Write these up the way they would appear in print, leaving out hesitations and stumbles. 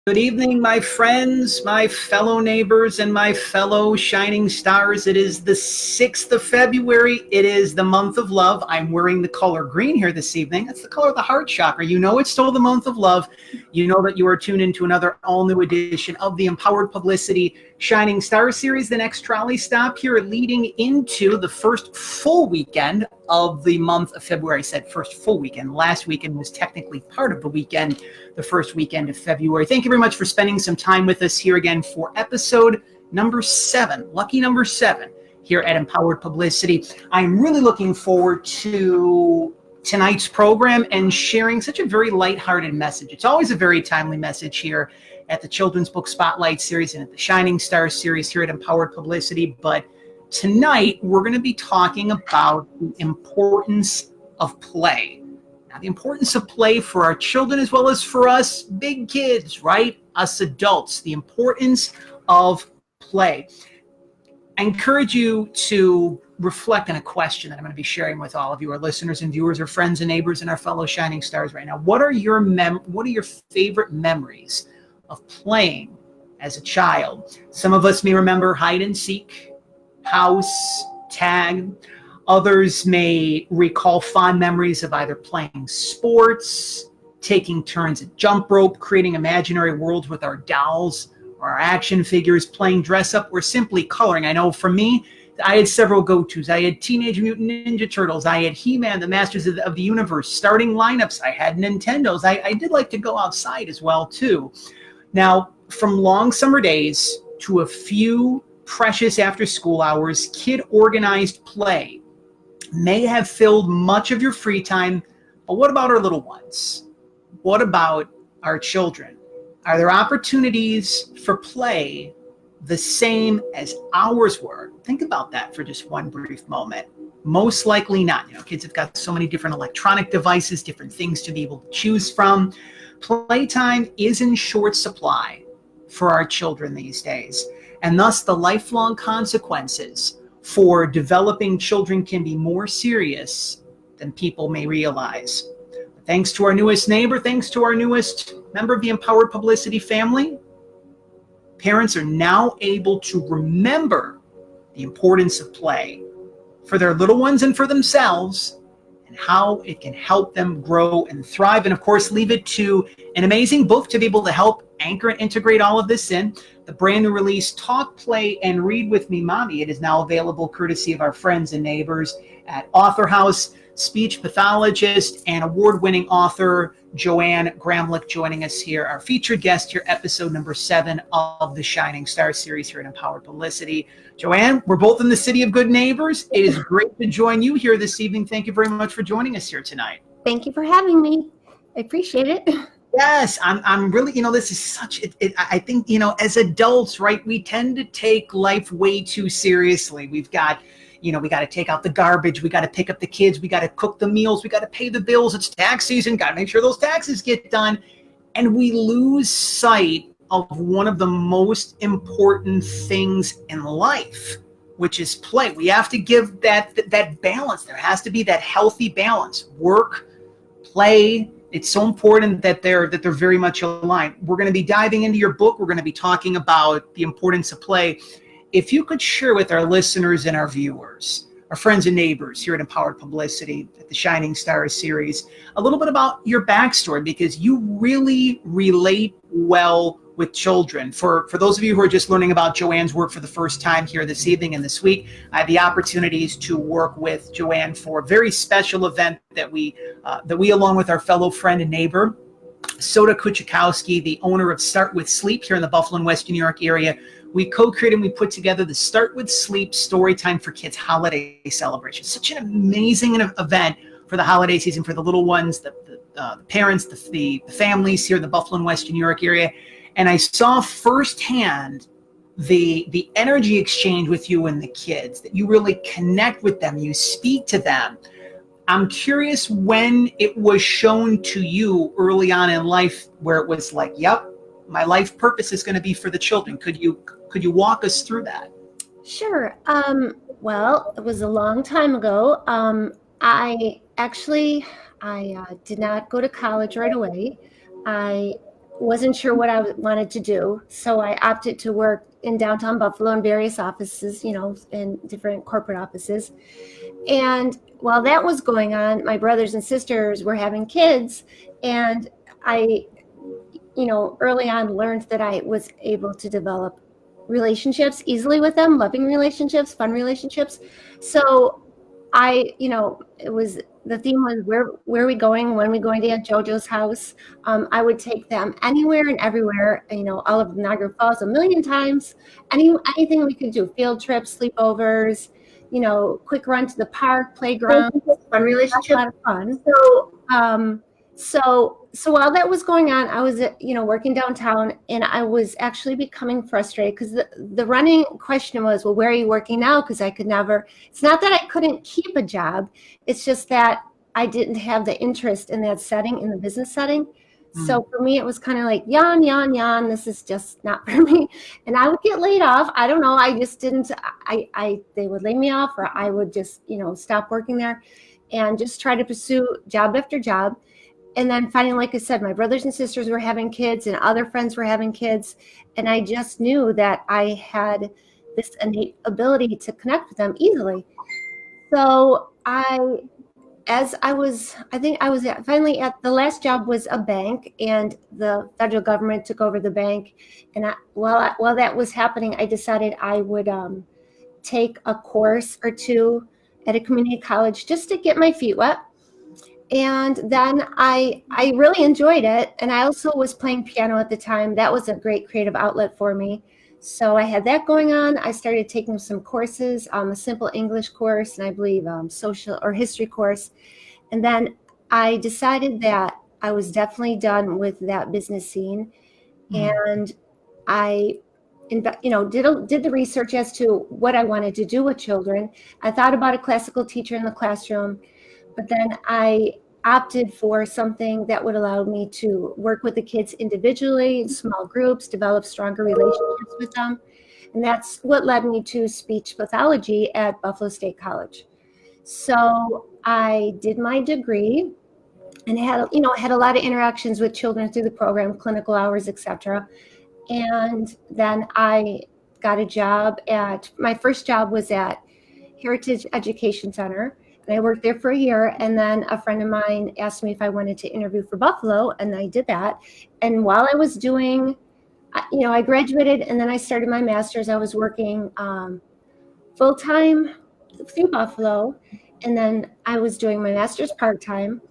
Good evening, my friends, my fellow neighbors, and my fellow shining stars. It is the 6th of February. It is the month of love. I'm wearing the color green here this evening. That's the color of the heart chakra. You know it's still the month of love. You know that you are tuned into another all-new edition of the Empowered Publicity Shining Star Series. The next trolley stop here leading into the first full weekend of the month of February. I said first full weekend. Last weekend was technically part of the weekend, the first weekend of February. Thank you very much for spending some time with us here again for episode number 7, lucky number 7 here at Empowered Publicity. I'm really looking forward to tonight's program and sharing such a very lighthearted message. It's always a very timely message here at the Children's Book Spotlight Series and at the Shining Stars Series here at Empowered Publicity. But tonight, we're going to be talking about the importance of play. Now, the importance of play for our children as well as for us big kids, right? Us adults, the importance of play. I encourage you to reflect on a question that I'm going to be sharing with all of you, our listeners and viewers, our friends and neighbors, and our fellow shining stars right now. What are your favorite memories of playing as a child? Some of us may remember hide and seek, house, tag. Others may recall fond memories of either playing sports, taking turns at jump rope, creating imaginary worlds with our dolls or our action figures, playing dress up, or simply coloring. I know for me, I had several go-tos. I had Teenage Mutant Ninja Turtles. I had He-Man, the Masters of the Universe, starting lineups. I had Nintendos. I did like to go outside as well, too. Now, from long summer days to a few precious after-school hours, kid-organized play may have filled much of your free time, but what about our little ones? What about our children? Are there opportunities for play the same as ours were? Think about that for just one brief moment. Most likely not. Kids have got so many different electronic devices, different things to be able to choose from. Playtime is in short supply for our children these days, and thus the lifelong consequences for developing children can be more serious than people may realize. Thanks to our newest neighbor, thanks to our newest member of the Empowered Publicity family, parents are now able to remember the importance of play for their little ones and for themselves, and how it can help them grow and thrive. And of course, leave it to an amazing book to be able to help anchor and integrate all of this in. The brand new release, Talk, Play, and Read with Me, Mommy. It is now available courtesy of our friends and neighbors at AuthorHouse. Speech pathologist and award-winning author Ann Gramlich joining us here, our featured guest here, episode number 7 of the Shining Star series here at Empowered Publicity. Ann, we're both in the city of good neighbors. It is great to join you here this evening. Thank you very much for joining us here tonight. Thank you for having me. I appreciate it. Yes, I'm really, this is such, I think, as adults, right, we tend to take life way too seriously. We got to take out the garbage. We got to pick up the kids. We got to cook the meals. We got to pay the bills. It's tax season. Got to make sure those taxes get done. And we lose sight of one of the most important things in life, which is play. We have to give that balance. There has to be that healthy balance. Work, play. It's so important that they're very much aligned. We're going to be diving into your book. We're going to be talking about the importance of play. If you could share with our listeners and our viewers, our friends and neighbors here at Empowered Publicity, at the Shining Stars series, a little bit about your backstory, because you really relate well with children. For those of you who are just learning about Joanne's work for the first time here this evening and this week, I have the opportunities to work with Joanne for a very special event that we along with our fellow friend and neighbor, Soda Kuchikowski, the owner of Start With Sleep here in the Buffalo and Western New York area, we co-created and we put together the Start With Sleep Storytime for Kids holiday celebration. Such an amazing event for the holiday season, for the little ones, the parents, the families here in the Buffalo and Western New York area. And I saw firsthand the energy exchange with you and the kids, that you really connect with them, you speak to them. I'm curious when it was shown to you early on in life where it was like, yep, my life purpose is going to be for the children. Could you walk us through that? Sure. Well, it was a long time ago. I did not go to college right away. I wasn't sure what I wanted to do. So I opted to work in downtown Buffalo in various offices, in different corporate offices. And while that was going on, my brothers and sisters were having kids. And I, early on learned that I was able to develop relationships easily with them, loving relationships, fun relationships. So it was, the theme was, where are we going? When are we going to Aunt JoJo's house? I would take them anywhere and everywhere, all of Niagara Falls a million times, anything we could do, field trips, sleepovers, quick run to the park, playground, fun relationship, a lot of fun. So while that was going on, I was, working downtown, and I was actually becoming frustrated because the running question was, well, where are you working now? Because I could never, it's not that I couldn't keep a job. It's just that I didn't have the interest in that setting, in the business setting. So for me, it was kind of like, yawn, this is just not for me. And I would get laid off. I don't know. I just didn't, they would lay me off, or I would just, stop working there and just try to pursue job after job. And then finally, like I said, my brothers and sisters were having kids and other friends were having kids. And I just knew that I had this innate ability to connect with them easily. So finally at the last job was a bank, and the federal government took over the bank. And while that was happening, I decided I would take a course or two at a community college just to get my feet wet. And then I really enjoyed it. And I also was playing piano at the time. That was a great creative outlet for me. So I had that going on. I started taking some courses, a simple English course, and I believe social or history course. And then I decided that I was definitely done with that business scene. And I did the research as to what I wanted to do with children. I thought about a classical teacher in the classroom. But then I opted for something that would allow me to work with the kids individually in small groups, develop stronger relationships with them. And that's what led me to speech pathology at Buffalo State College. So I did my degree and had a lot of interactions with children through the program, clinical hours, etc. And then I got a job my first job was at Heritage Education Center. And I worked there for a year, and then a friend of mine asked me if I wanted to interview for Buffalo, and I did that. And while I was doing, I graduated, and then I started my master's. I was working full-time through Buffalo, and then I was doing my master's part-time.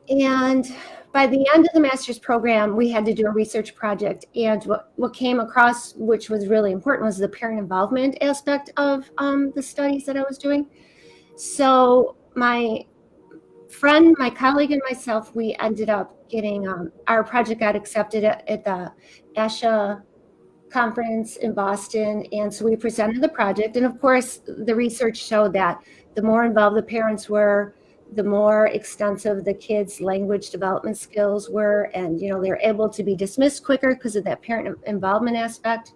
And by the end of the master's program, we had to do a research project. And what came across, which was really important, was the parent involvement aspect of the studies that I was doing. So my friend, my colleague, and myself, we ended up getting, our project got accepted at the ASHA conference in Boston. And so we presented the project. And of course, the research showed that the more involved the parents were, the more extensive the kids' language development skills were. And, they were able to be dismissed quicker because of that parent involvement aspect.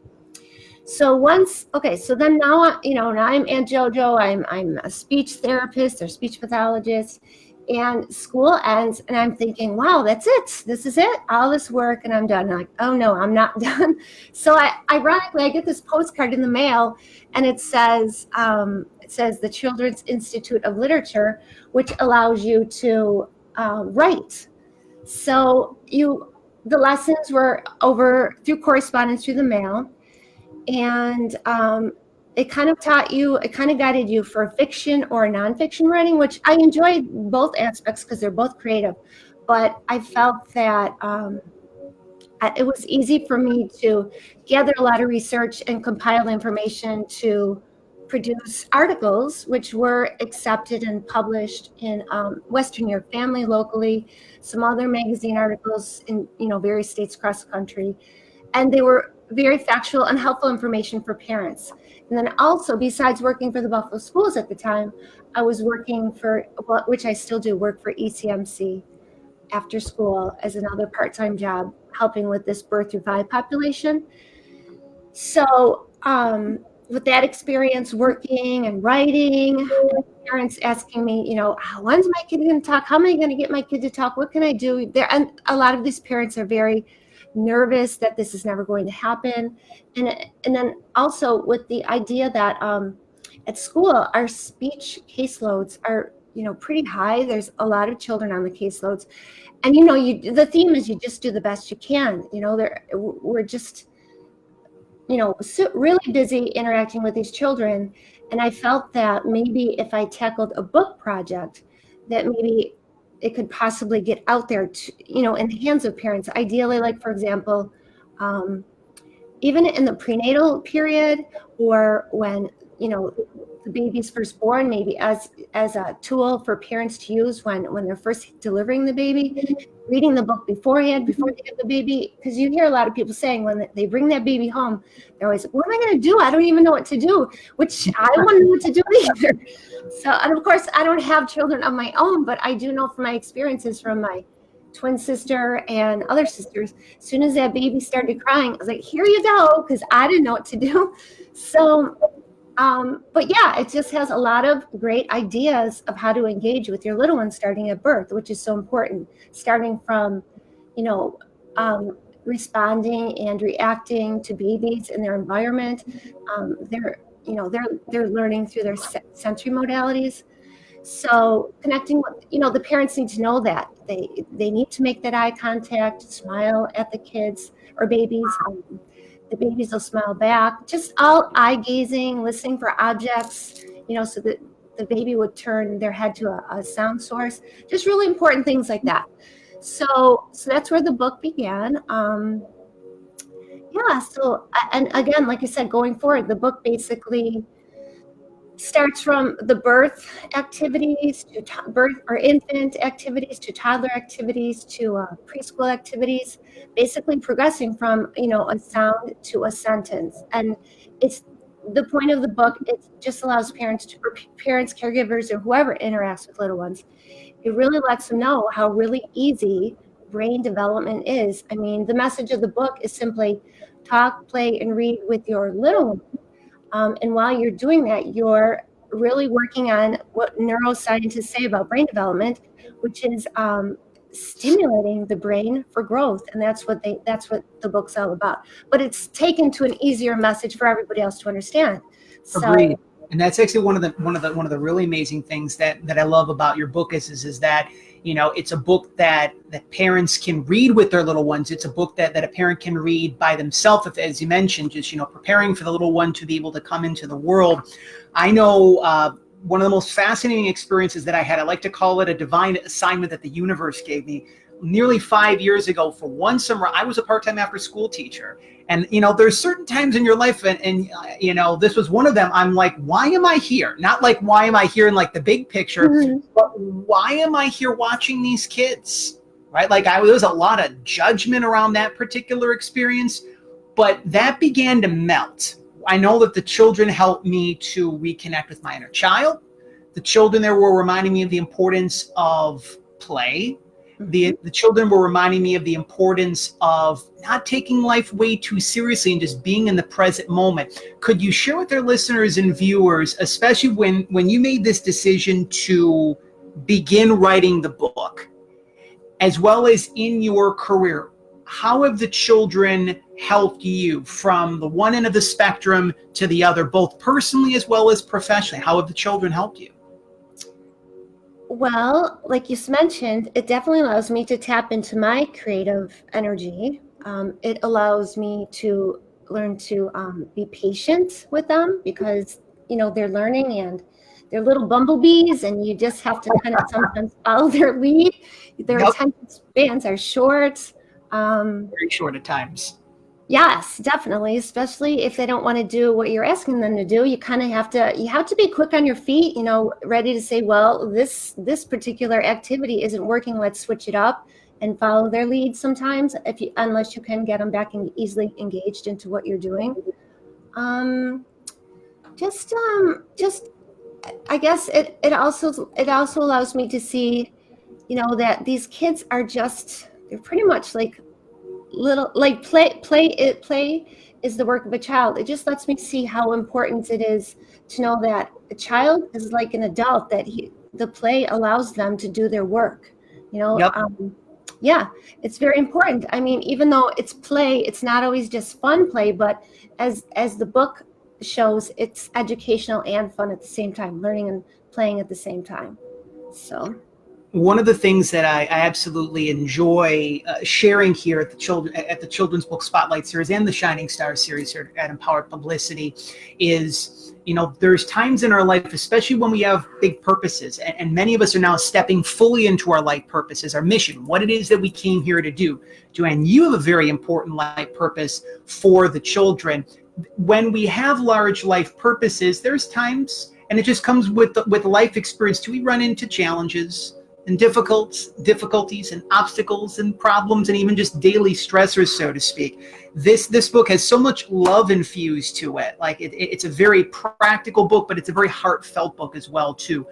So then now I'm Aunt JoJo. I'm a speech therapist or speech pathologist, and school ends, and I'm thinking, wow, that's it. This is it. All this work, and I'm done. And I'm like, oh no, I'm not done. So ironically, I get this postcard in the mail, and it says the Children's Institute of Literature, which allows you to write. So the lessons were over through correspondence through the mail. And it kind of guided you for fiction or nonfiction writing, which I enjoyed both aspects because they're both creative. But I felt that it was easy for me to gather a lot of research and compile information to produce articles, which were accepted and published in Western New York Family locally, some other magazine articles in various states across the country. And they were very factual and helpful information for parents. And then also, besides working for the Buffalo Schools at the time, I was working which I still do, work for ECMC after school as another part-time job, helping with this birth through 5 population. So with that experience working and writing, and parents asking me, when's my kid going to talk? How am I going to get my kid to talk? What can I do? And a lot of these parents are very nervous that this is never going to happen. And then also with the idea that at school, our speech caseloads are, pretty high. There's a lot of children on the caseloads. And, the theme is you just do the best you can. We're just, really busy interacting with these children. And I felt that maybe if I tackled a book project, that maybe it could possibly get out there to, in the hands of parents. Ideally, like, for example, even in the prenatal period, or when, the baby's first born, maybe as a tool for parents to use when they're first delivering the baby, reading the book beforehand, before they have the baby. Because you hear a lot of people saying when they bring that baby home, they're always like, what am I going to do? I don't even know what to do, which I wouldn't know what to do either. So, and of course, I don't have children of my own, but I do know from my experiences from my twin sister and other sisters, as soon as that baby started crying, I was like, here you go, because I didn't know what to do. So, but yeah, it just has a lot of great ideas of how to engage with your little one starting at birth, which is so important, starting from, responding and reacting to babies in their environment. They're learning through their sensory modalities. So connecting with, the parents need to know that they need to make that eye contact, smile at the kids or babies. The babies will smile back, just all eye gazing, listening for objects, so that the baby would turn their head to a sound source, just really important things like that. So that's where the book began. And again, like I said, going forward, the book basically starts from the birth activities to birth or infant activities to toddler activities to preschool activities, basically progressing from, a sound to a sentence. And it's the point of the book. It just allows parents, caregivers, or whoever interacts with little ones, it really lets them know how really easy brain development is. I mean, the message of the book is simply talk, play, and read with your little one. And while you're doing that, you're really working on what neuroscientists say about brain development, which is stimulating the brain for growth. And that's what the book's all about. But it's taken to an easier message for everybody else to understand. Agreed. And that's actually one of the really amazing things that I love about your book is that, it's a book that parents can read with their little ones. It's a book that a parent can read by themselves, if, as you mentioned, just, preparing for the little one to be able to come into the world. I know one of the most fascinating experiences that I had, I like to call it a divine assignment that the universe gave me. Nearly 5 years ago, for one summer, I was a part-time after-school teacher. And, there's certain times in your life, and this was one of them. I'm like, why am I here? Not like, why am I here in like the big picture, but why am I here watching these kids, right? Like there was a lot of judgment around that particular experience, but that began to melt. I know that the children helped me to reconnect with my inner child. The children there were reminding me of the importance of play. The children were reminding me of the importance of not taking life way too seriously and just being in the present moment. Could you share with our listeners and viewers, especially when you made this decision to begin writing the book, as well as in your career, how have the children helped you from the one end of the spectrum to the other, both personally as well as professionally? How have the children helped you? Well, like you mentioned, it definitely allows me to tap into my creative energy. It allows me to learn to be patient with them because, they're learning and they're little bumblebees and you just have to kind of sometimes follow their lead. Their attention spans are short. Very short at times. Yes, definitely. Especially if they don't want to do what you're asking them to do, you kind of have to be quick on your feet, ready to say, well, this particular activity isn't working. Let's switch it up and follow their lead sometimes, unless you can get them back and easily engaged into what you're doing. I guess it also allows me to see, that these kids are they're pretty much like little, like play is the work of a child. It just lets me see how important it is to know that a child is like an adult, that the play allows them to do their work. Yeah, it's very important. I mean, even though it's play, it's not always just fun play, but as the book shows, it's educational and fun at the same time, learning and playing at the same time. So One of the things that I absolutely enjoy sharing here at the Children's Book Spotlight series and the Shining Star series here at Empowered Publicity is, there's times in our life, especially when we have big purposes, and many of us are now stepping fully into our life purposes, our mission, what it is that we came here to do. Joanne, you have a very important life purpose for the children. When we have large life purposes, there's times, and it just comes with life experience, too, we run into challenges and difficulties and obstacles and problems and even just daily stressors, so to speak. This book has so much love infused to it. Like it's a very practical book, but it's a very heartfelt book as well, too.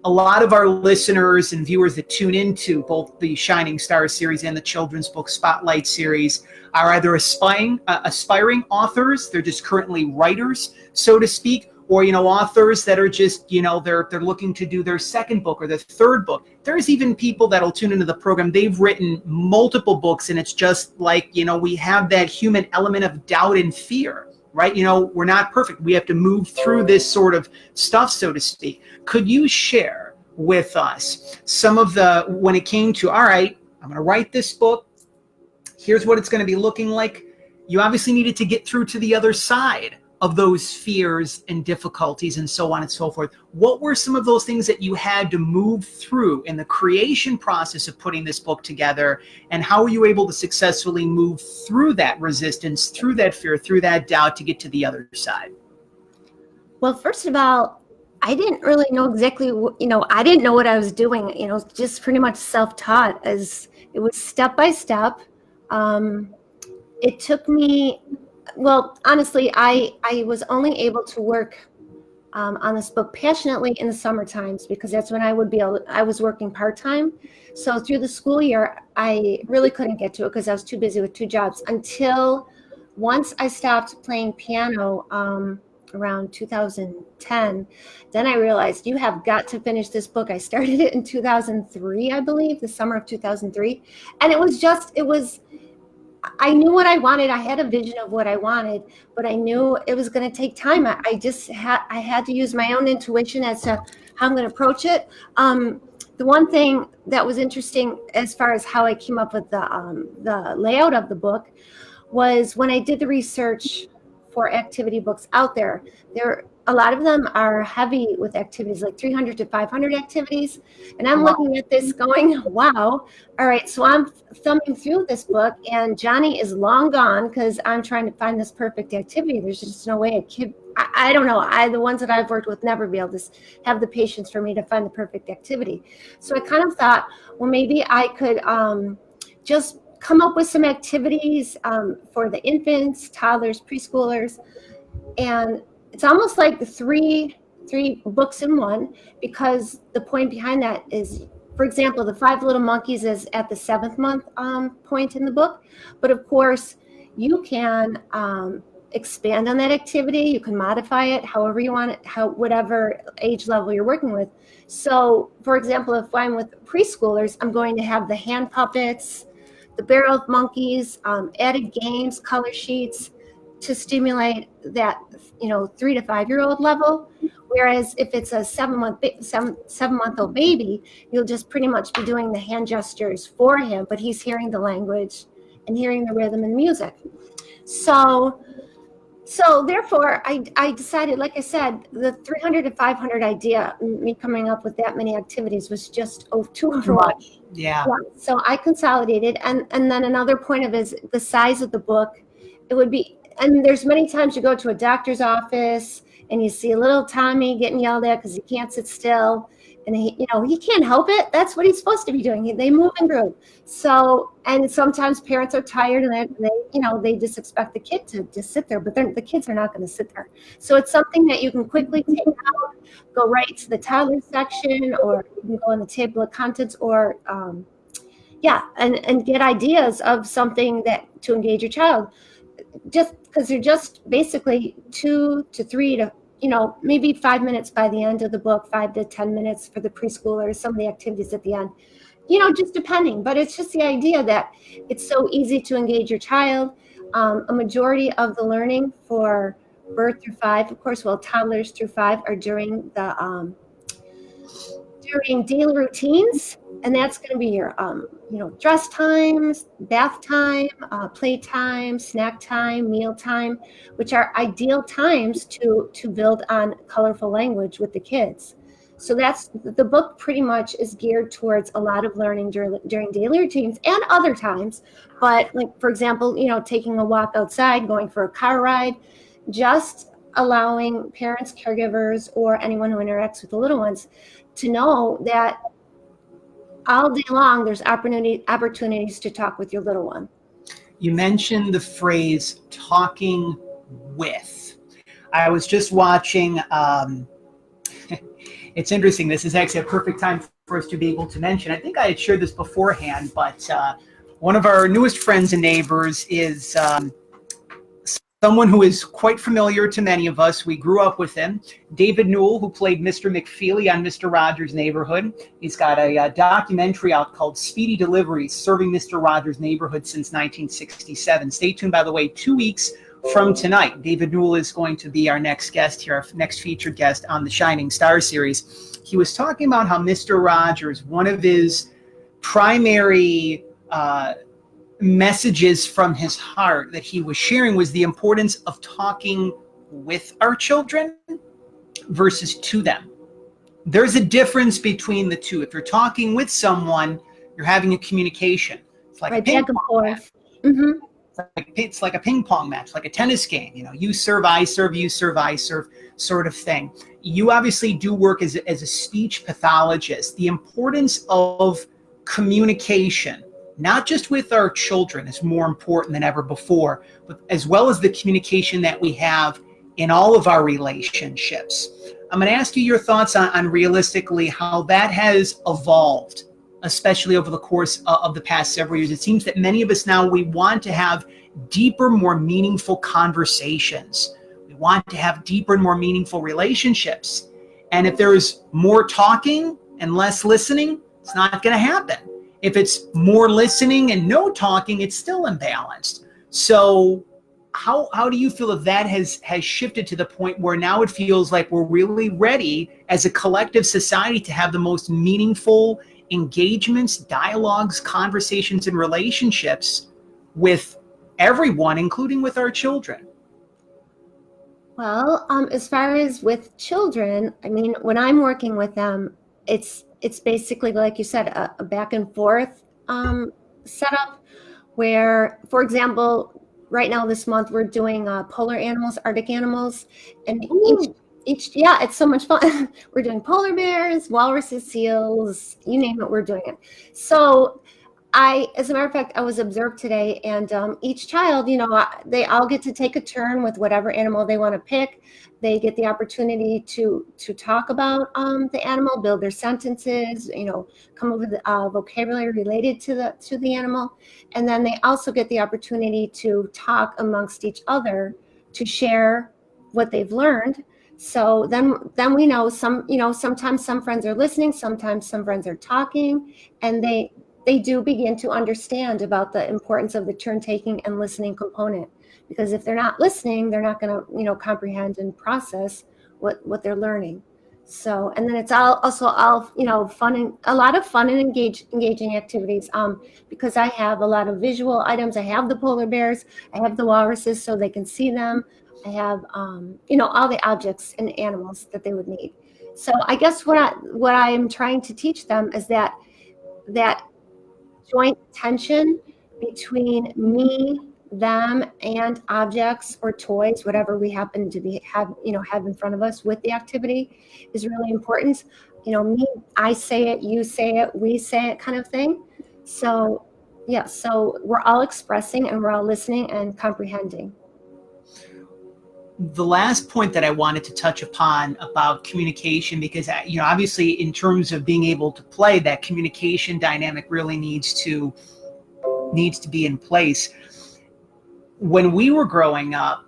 A lot of our listeners and viewers that tune into both the Shining Star series and the Children's Book Spotlight series are either aspiring authors, they're just currently writers, so to speak, or authors that are just they're looking to do their second book or their third book. There's even people that'll tune into the program, they've written multiple books, and it's just like we have that human element of doubt and fear, right? We're not perfect, we have to move through this sort of stuff, so to speak. Could you share with us some of when it came to, all right, I'm going to write this book, here's what it's going to be looking like. You obviously needed to get through to the other side of those fears and difficulties and so on and so forth. What were some of those things that you had to move through in the creation process of putting this book together, and how were you able to successfully move through that resistance, through that fear, through that doubt to get to the other side? well, first of all, I didn't really know exactly I didn't know what I was doing, just pretty much self-taught, as it was step by step. It took me, well, honestly, I was only able to work on this book passionately in the summer times, because that's when I was working part-time. So through the school year, I really couldn't get to it because I was too busy with 2 jobs, until once I stopped playing piano around 2010. Then I realized, you have got to finish this book. I started it in 2003, I believe, the summer of 2003. And I knew what I wanted. I had a vision of what I wanted, but I knew it was going to take time. I had to use my own intuition as to how I'm going to approach it. The one thing that was interesting as far as how I came up with the layout of the book was when I did the research for activity books out there. A lot of them are heavy with activities, like 300 to 500 activities. And I'm looking at this going, wow. All right, so I'm thumbing through this book, and Johnny is long gone because I'm trying to find this perfect activity. There's just no way a kid, I don't know, the ones that I've worked with never be able to have the patience for me to find the perfect activity. So I kind of thought, well, maybe I could just come up with some activities for the infants, toddlers, preschoolers. And it's almost like the three books in one, because the point behind that is, for example, the 5 Little Monkeys is at the 7th month point in the book. But of course, you can expand on that activity. You can modify it however you want it, whatever age level you're working with. So, for example, if I'm with preschoolers, I'm going to have the hand puppets, the barrel of monkeys, added games, color sheets to stimulate that 3 to 5 year old level. Whereas if it's a 7-month-old baby, you'll just pretty much be doing the hand gestures for him, but he's hearing the language and hearing the rhythm and music. So therefore, I decided, like I said, the 300 to 500 idea, me coming up with that many activities, was just too overwhelming. Yeah. So I consolidated, and then another point of is the size of the book. It would be, and there's many times you go to a doctor's office and you see a little Tommy getting yelled at because he can't sit still, and he can't help it. That's what he's supposed to be doing. They move and groove. So, and sometimes parents are tired and they just expect the kid to just sit there, but the kids are not going to sit there. So it's something that you can quickly take out, go right to the toddler section, or you can go in the table of contents, or and get ideas of something to engage your child. Just because they're just basically 2 to 3 to maybe 5 minutes by the end of the book, 5 to 10 minutes for the preschoolers, some of the activities at the end. just depending, but it's just the idea that it's so easy to engage your child. A majority of the learning for birth through 5, of course, well, toddlers through 5 are during daily routines, and that's going to be your, dress times, bath time, play time, snack time, meal time, which are ideal times to build on colorful language with the kids. So that's the book pretty much is geared towards a lot of learning during daily routines and other times. But like, for example, taking a walk outside, going for a car ride, just allowing parents, caregivers, or anyone who interacts with the little ones to know that all day long there's opportunities to talk with your little one. You mentioned the phrase talking with. I was just watching, it's interesting. This is actually a perfect time for us to be able to mention. I think I had shared this beforehand, but one of our newest friends and neighbors is someone who is quite familiar to many of us. We grew up with him. David Newell, who played Mr. McFeely on Mr. Rogers' Neighborhood. He's got a documentary out called Speedy Delivery, Serving Mr. Rogers' Neighborhood since 1967. Stay tuned, by the way, 2 weeks from tonight. David Newell is going to be our next guest here, our next featured guest on the Shining Star series. He was talking about how Mr. Rogers, one of his primary messages from his heart that he was sharing was the importance of talking with our children versus to them. There's a difference between the two. If you're talking with someone, you're having a communication. It's like a ping pong match. Mm-hmm. It's like a ping pong match, like a tennis game. You serve, I serve, you serve, I serve, sort of thing. You obviously do work as a speech pathologist. The importance of communication, not just with our children, is more important than ever before, but as well as the communication that we have in all of our relationships. I'm going to ask you your thoughts on realistically how that has evolved, especially over the course of the past several years. It seems that many of us now, we want to have deeper, more meaningful conversations. We want to have deeper and more meaningful relationships. And if there's more talking and less listening, it's not going to happen. If it's more listening and no talking, it's still imbalanced. So how do you feel that has shifted to the point where now it feels like we're really ready as a collective society to have the most meaningful engagements, dialogues, conversations, and relationships with everyone, including with our children? Well, as far as with children, I mean, when I'm working with them, it's basically, like you said, a back and forth setup where, for example, right now this month we're doing polar animals, Arctic animals, and yeah, it's so much fun. We're doing polar bears, walruses, seals, you name it, we're doing it. So as a matter of fact, I was observed today, and each child, they all get to take a turn with whatever animal they want to pick. They get the opportunity to talk about the animal, build their sentences, come up with vocabulary related to the animal, and then they also get the opportunity to talk amongst each other, to share what they've learned. So then we know sometimes some friends are listening, sometimes some friends are talking, and they do begin to understand about the importance of the turn taking and listening component. Because if they're not listening, they're not going to, comprehend and process what they're learning. So, and then it's also fun, and a lot of fun and engaging activities. Because I have a lot of visual items. I have the polar bears, I have the walruses so they can see them. I have, all the objects and animals that they would need. So I guess what I'm trying to teach them is that joint tension between me, them, and objects or toys, whatever we happen to have in front of us with the activity, is really important. Me, I say it, you say it, we say it, kind of thing. So yeah, so we're all expressing and we're all listening and comprehending. The last point that I wanted to touch upon about communication, because obviously in terms of being able to play, that communication dynamic really needs to be in place. When we were growing up,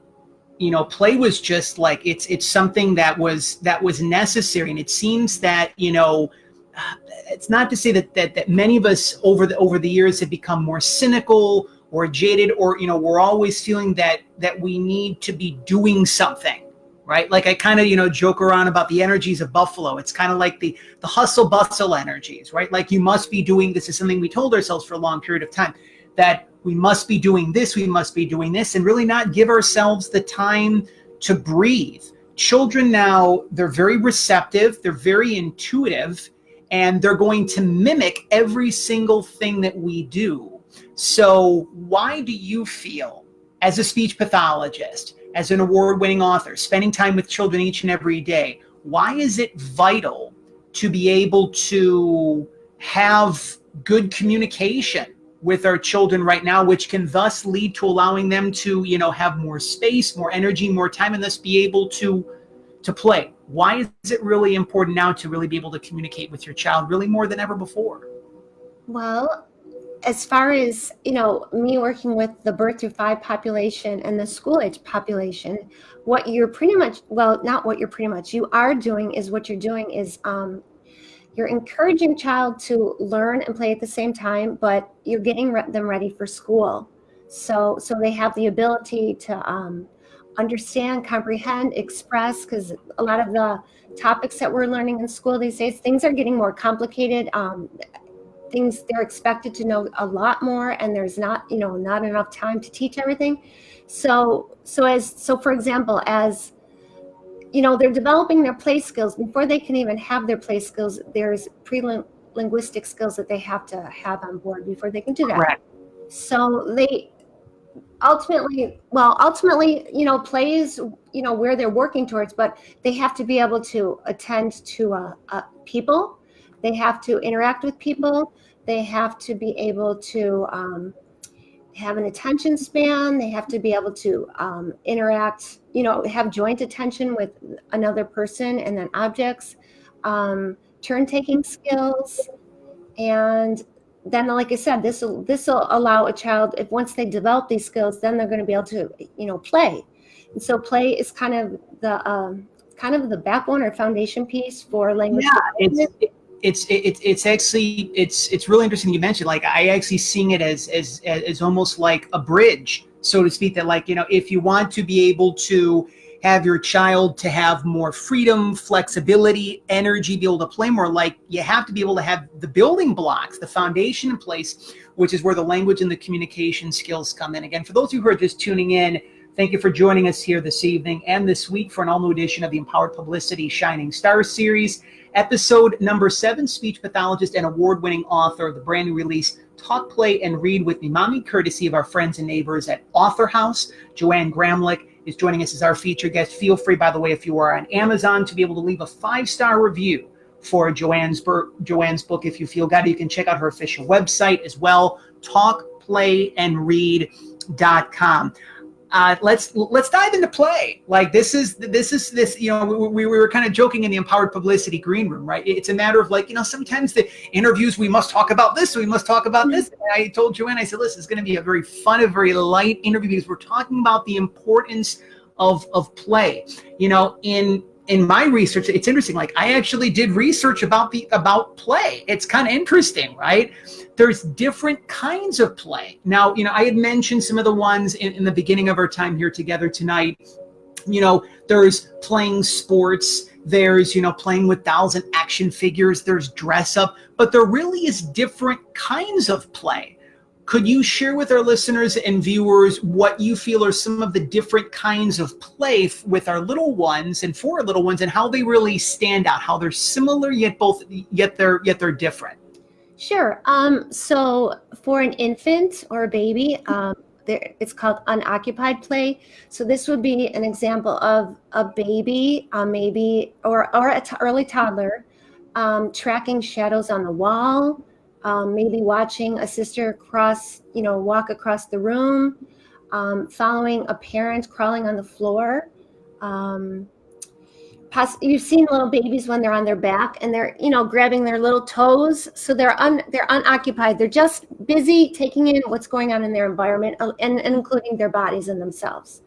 play was just like it's something that was necessary, and it seems that it's not to say that many of us over the years have become more cynical or jaded, or we're always feeling that we need to be doing something, right? Like I kind of joke around about the energies of Buffalo. It's kind of like the hustle bustle energies, right? Like you must be doing this. Is something we told ourselves for a long period of time, that we must be doing this, we must be doing this, and really not give ourselves the time to breathe. Children now, they're very receptive, they're very intuitive, and they're going to mimic every single thing that we do. So why do you feel, as a speech pathologist, as an award-winning author, spending time with children each and every day, why is it vital to be able to have good communication with our children right now, which can thus lead to allowing them to, have more space, more energy, more time, and thus be able to play? Why is it really important now to really be able to communicate with your child really more than ever before? Well, as far as, me working with the birth through 5 population and the school age population, what you're pretty much, well, not what you're pretty much, you are doing is what you're doing is you're encouraging child to learn and play at the same time, but you're getting them ready for school. So they have the ability to understand, comprehend, express, because a lot of the topics that we're learning in school these days, things are getting more complicated. Things they're expected to know a lot more, and there's not enough time to teach everything. So for example, as they're developing their play skills. Before they can even have their play skills, there's pre-linguistic skills that they have to have on board before they can do that. Correct. So they ultimately, play is, where they're working towards, but they have to be able to attend to people. They have to interact with people. They have to be able to have an attention span. They have to be able to interact, have joint attention with another person and then objects, turn-taking skills. And then, like I said, this will allow a child, if once they develop these skills, then they're going to be able to, play. And so play is kind of the backbone or foundation piece for language. Yeah, it's actually it's really interesting you mentioned, like I actually seeing it as almost like a bridge, so to speak, that like if you want to be able to have your child to have more freedom, flexibility, energy, be able to play more, like you have to be able to have the building blocks, the foundation in place, which is where the language and the communication skills come in. Again, for those of you who are just tuning in, thank you for joining us here this evening and this week for an all-new edition of the Empowered Publicity Shining Stars series. Episode number 7, speech pathologist and award-winning author of the brand new release, Talk, Play, and Read with Me, Mommy, courtesy of our friends and neighbors at AuthorHouse. Ann Gramlich is joining us as our featured guest. Feel free, by the way, if you are on Amazon, to be able to leave a 5-star review for Joanne's book. If you feel guided, you can check out her official website as well, talkplayandread.com. Let's dive into play. Like this, we were kind of joking in the Empowered Publicity green room, right? It's a matter of like, sometimes the interviews, we must talk about this, we must talk about this. And I told Joanne, I said, listen, it's going to be a very fun, a very light interview because we're talking about the importance of play. In my research, it's interesting. Like I actually did research about play. It's kind of interesting, right? There's different kinds of play. Now, I had mentioned some of the ones in the beginning of our time here together tonight. There's playing sports. There's, playing with dolls and action figures. There's dress up, but there really is different kinds of play. Could you share with our listeners and viewers what you feel are some of the different kinds of play with our little ones and for our little ones, and how they really stand out, how they're similar yet they're different? Sure. So for an infant or a baby, it's called unoccupied play. So this would be an example of a baby, maybe or early toddler, tracking shadows on the wall. Maybe watching a sister walk across the room, following a parent crawling on the floor. You've seen little babies when they're on their back and they're, grabbing their little toes. So they're unoccupied. They're just busy taking in what's going on in their environment and including their bodies and themselves.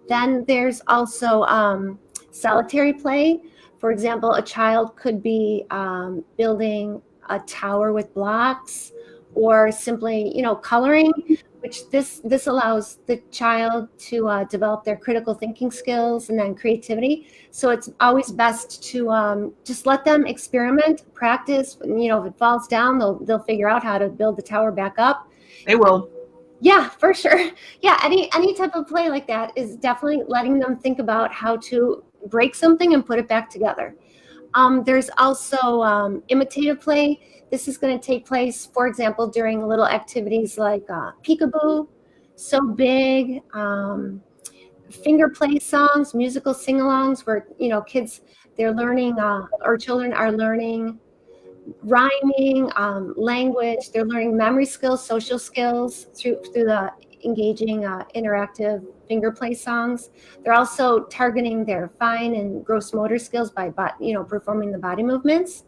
Then there's also solitary play. For example, a child could be building a tower with blocks, or simply, coloring, which this allows the child to develop their critical thinking skills and then creativity. So it's always best to just let them experiment, practice. If it falls down, they'll figure out how to build the tower back up. They will. Yeah, for sure. Yeah, any type of play like that is definitely letting them think about how to break something and put it back together. There's also imitative play. This is going to take place, for example, during little activities like peekaboo, so big, finger play songs, musical sing-alongs, where kids, they're learning, or children are learning rhyming, language. They're learning memory skills, social skills through the engaging interactive finger play songs. They're also targeting their fine and gross motor skills by performing the body movements.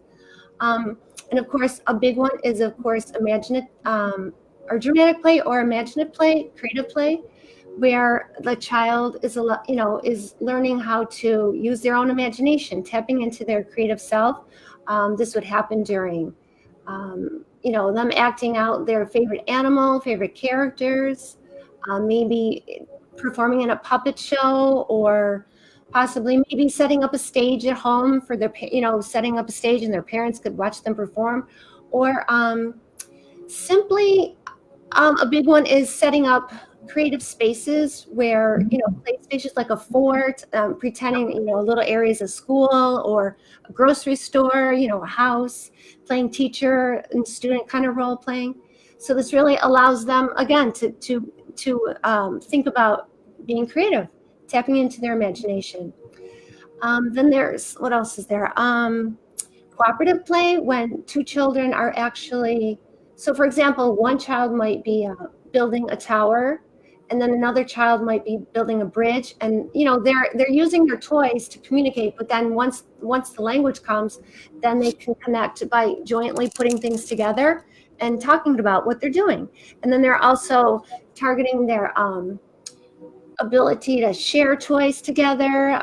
And of course, a big one is, of course, imaginative or dramatic play, or imaginative play, creative play, where the child is learning how to use their own imagination, tapping into their creative self. This would happen during them acting out their favorite animal, favorite characters, maybe performing in a puppet show, or possibly maybe setting up a stage at home for their, setting up a stage and their parents could watch them perform, or simply a big one is setting up creative spaces where, play spaces like a fort, pretending, little areas of school or a grocery store, a house, playing teacher and student kind of role playing. So this really allows them, again, to think about being creative, tapping into their imagination. Then there's, what else is there? Cooperative play, when two children are actually, so for example, one child might be building a tower, and then another child might be building a bridge, and they're using their toys to communicate. But then once the language comes, then they can connect by jointly putting things together and talking about what they're doing. And then they're also targeting their ability to share toys together,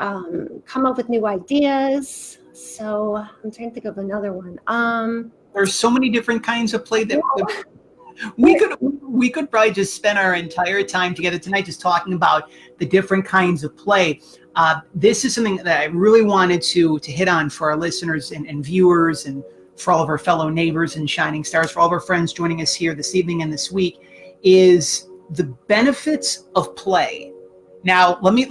come up with new ideas. So I'm trying to think of another one. There's so many different kinds of play that we could probably just spend our entire time together tonight just talking about the different kinds of play. This is something that I really wanted to hit on for our listeners and viewers, and for all of our fellow neighbors and shining stars, for all of our friends joining us here this evening and this week, is the benefits of play. Now, let me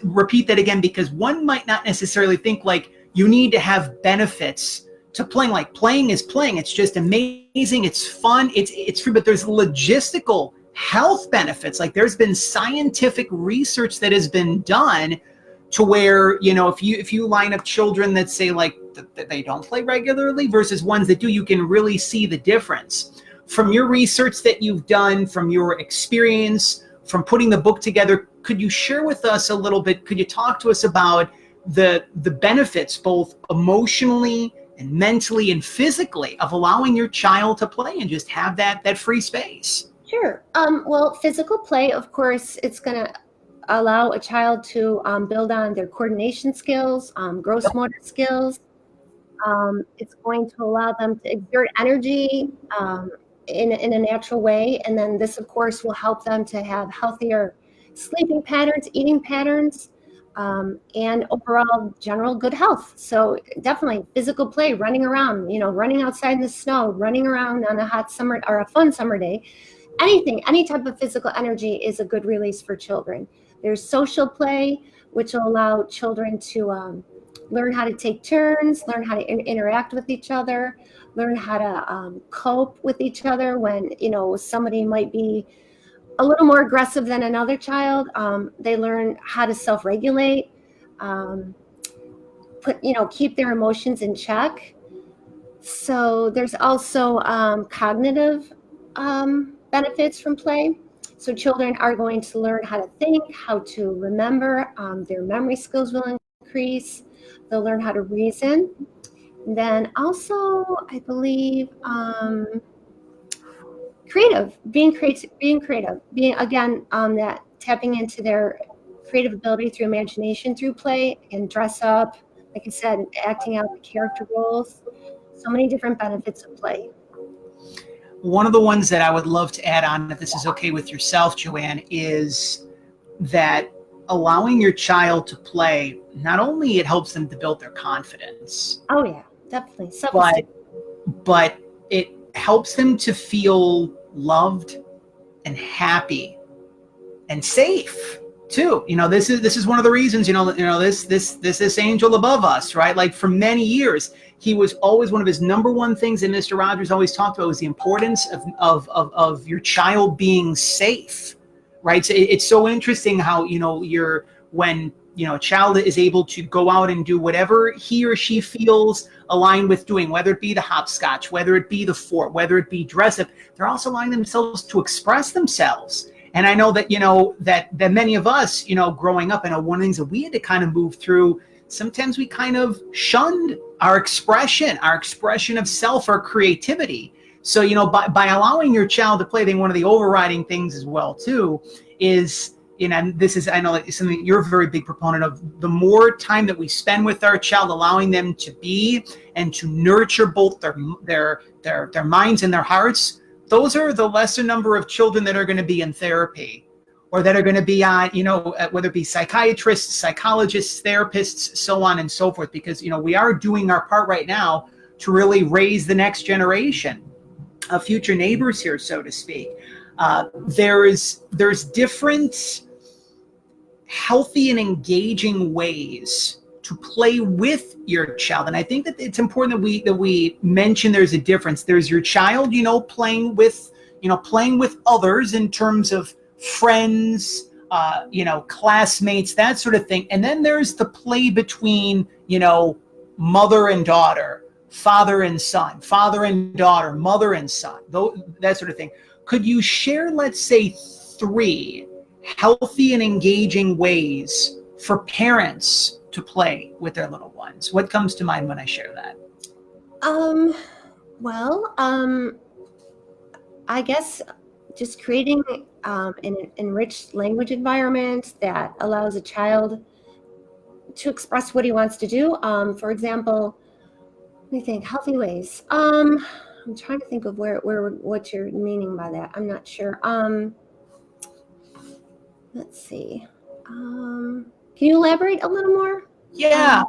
repeat that again, because one might not necessarily think like you need to have benefits to playing. Like, playing is playing. It's just amazing. It's fun. It's free, but there's logistical health benefits. Like, there's been scientific research that has been done to where, if you line up children that say like that they don't play regularly versus ones that do, you can really see the difference. From your research that you've done, from your experience, from putting the book together, could you share with us a little bit? Could you talk to us about the benefits, both emotionally and mentally and physically, of allowing your child to play and just have that free space? Sure. Well, physical play, of course, it's going to allow a child to build on their coordination skills, gross motor skills. It's going to allow them to exert energy in a natural way. And then this, of course, will help them to have healthier sleeping patterns, eating patterns, and overall general good health. So definitely physical play, running around, running outside in the snow, running around on a hot summer or a fun summer day. Any type of physical energy is a good release for children. There's social play, which will allow children to learn how to take turns, learn how to interact with each other, learn how to cope with each other when, somebody might be a little more aggressive than another child. They learn how to self-regulate, keep their emotions in check. So there's also cognitive benefits from play. So children are going to learn how to think, how to remember. Their memory skills will increase. They'll learn how to reason. Then also, I believe, being creative, again, that tapping into their creative ability through imagination, through play, and dress up, like I said, acting out the character roles. So many different benefits of play. One of the ones that I would love to add on, if this is okay with yourself, Joanne, is that allowing your child to play, not only it helps them to build their confidence, Oh yeah, definitely. but Self-esteem. but it helps them to feel loved and happy and safe too. This is one of the reasons, this angel above us, right? Like for many years, he was always one of his number one things that Mr. Rogers always talked about was the importance of your child being safe, right? So it's so interesting how, when a child is able to go out and do whatever he or she feels aligned with doing, whether it be the hopscotch, whether it be the fort, whether it be dress up, they're also allowing themselves to express themselves. And I know that, that many of us, growing up, I know one of the things that we had to kind of move through, sometimes we kind of shunned our expression of self, our creativity. So, by allowing your child to play, I think one of the overriding things as well, too, is, and this is, I know it's something you're a very big proponent of, the more time that we spend with our child, allowing them to be and to nurture both their minds and their hearts, those are the lesser number of children that are going to be in therapy or that are going to be on, whether it be psychiatrists, psychologists, therapists, so on and so forth, because, we are doing our part right now to really raise the next generation of future neighbors here, so to speak. There's different healthy and engaging ways to play with your child, and I think that it's important that we mention there's a difference. There's your child, playing with others in terms of friends, classmates, that sort of thing, and then there's the play between mother and daughter, father and son, father and daughter, mother and son, that sort of thing. Could you share, let's say, 3 healthy and engaging ways for parents to play with their little ones? What comes to mind when I share that? I guess just creating an enriched language environment that allows a child to express what he wants to do. For example, let me think, healthy ways. I'm trying to think of what you're meaning by that. I'm not sure. Let's see. Can you elaborate a little more? Yeah,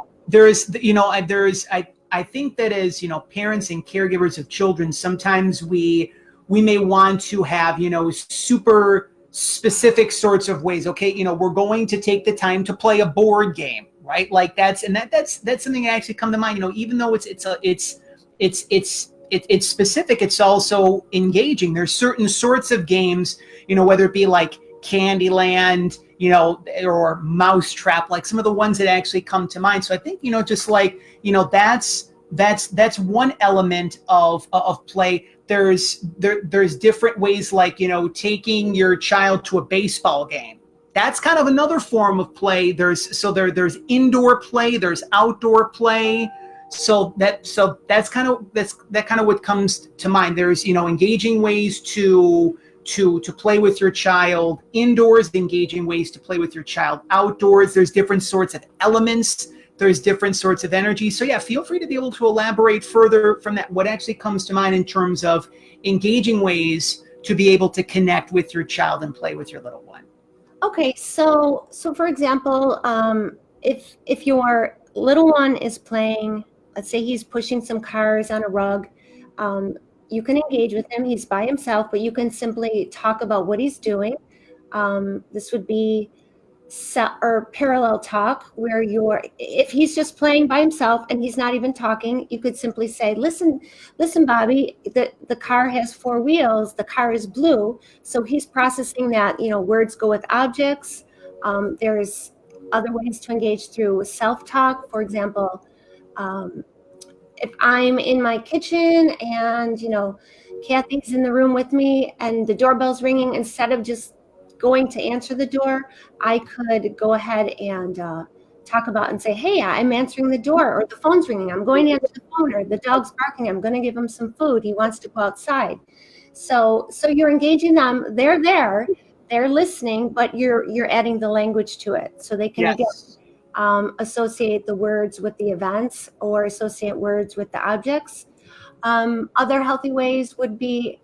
I think that as, parents and caregivers of children, sometimes we may want to have, super specific sorts of ways. Okay, we're going to take the time to play a board game, right? Like that's something that actually come to mind. Even though it's specific, it's also engaging. There's certain sorts of games, whether it be like Candyland, or Mousetrap, like some of the ones that actually come to mind. So I think, just like, that's one element of play. There's different ways, like, taking your child to a baseball game. That's kind of another form of play. There's indoor play, there's outdoor play. So that's kind of what comes to mind. There's, engaging ways to play with your child indoors, engaging ways to play with your child outdoors. There's different sorts of elements. There's different sorts of energy. So yeah, feel free to be able to elaborate further from that, what actually comes to mind in terms of engaging ways to be able to connect with your child and play with your little one. Okay, so for example, if your little one is playing, let's say he's pushing some cars on a rug, you can engage with him. He's by himself, but you can simply talk about what he's doing. This would be or parallel talk, where if he's just playing by himself and he's not even talking, you could simply say, listen, Bobby, the car has 4 wheels, the car is blue. So he's processing that, words go with objects. There's other ways to engage through self-talk. For example, if I'm in my kitchen and, Kathy's in the room with me and the doorbell's ringing, instead of just going to answer the door, I could go ahead and talk about and say, hey, I'm answering the door, or the phone's ringing, I'm going to answer the phone, or the dog's barking, I'm going to give him some food, he wants to go outside. So you're engaging them, they're listening, but you're adding the language to it so they can Yes. associate the words with the events or associate words with the objects. Other healthy ways would be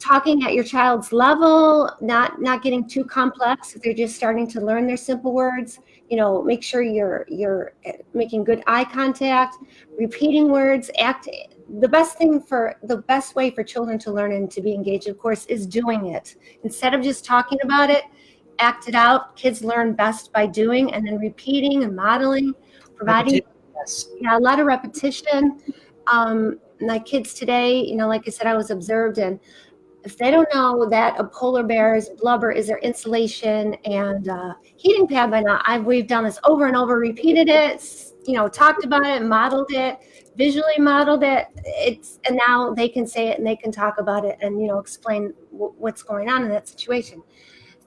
talking at your child's level, not getting too complex. If they're just starting to learn their simple words, make sure you're making good eye contact, repeating words, the best way for children to learn and to be engaged, of course, is doing it. Instead of just talking about it, act it out. Kids learn best by doing and then repeating and modeling, providing a lot of repetition. My kids today, like I said, I was observed, and if they don't know that a polar bear's blubber is their insulation and heating pad by now, we've done this over and over, repeated it, talked about it, modeled it, visually modeled it. And now they can say it and they can talk about it and explain what's going on in that situation.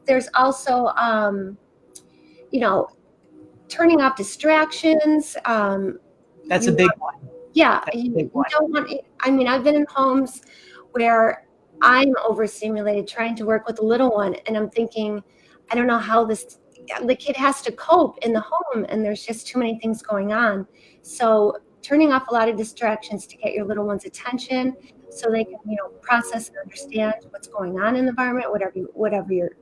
There's also turning off distractions. That's a big one. Yeah, you don't want. I've been in homes where I'm overstimulated trying to work with a little one, and I'm thinking, I don't know how the kid has to cope in the home, and there's just too many things going on. So turning off a lot of distractions to get your little one's attention so they can, process and understand what's going on in the environment, whatever you're,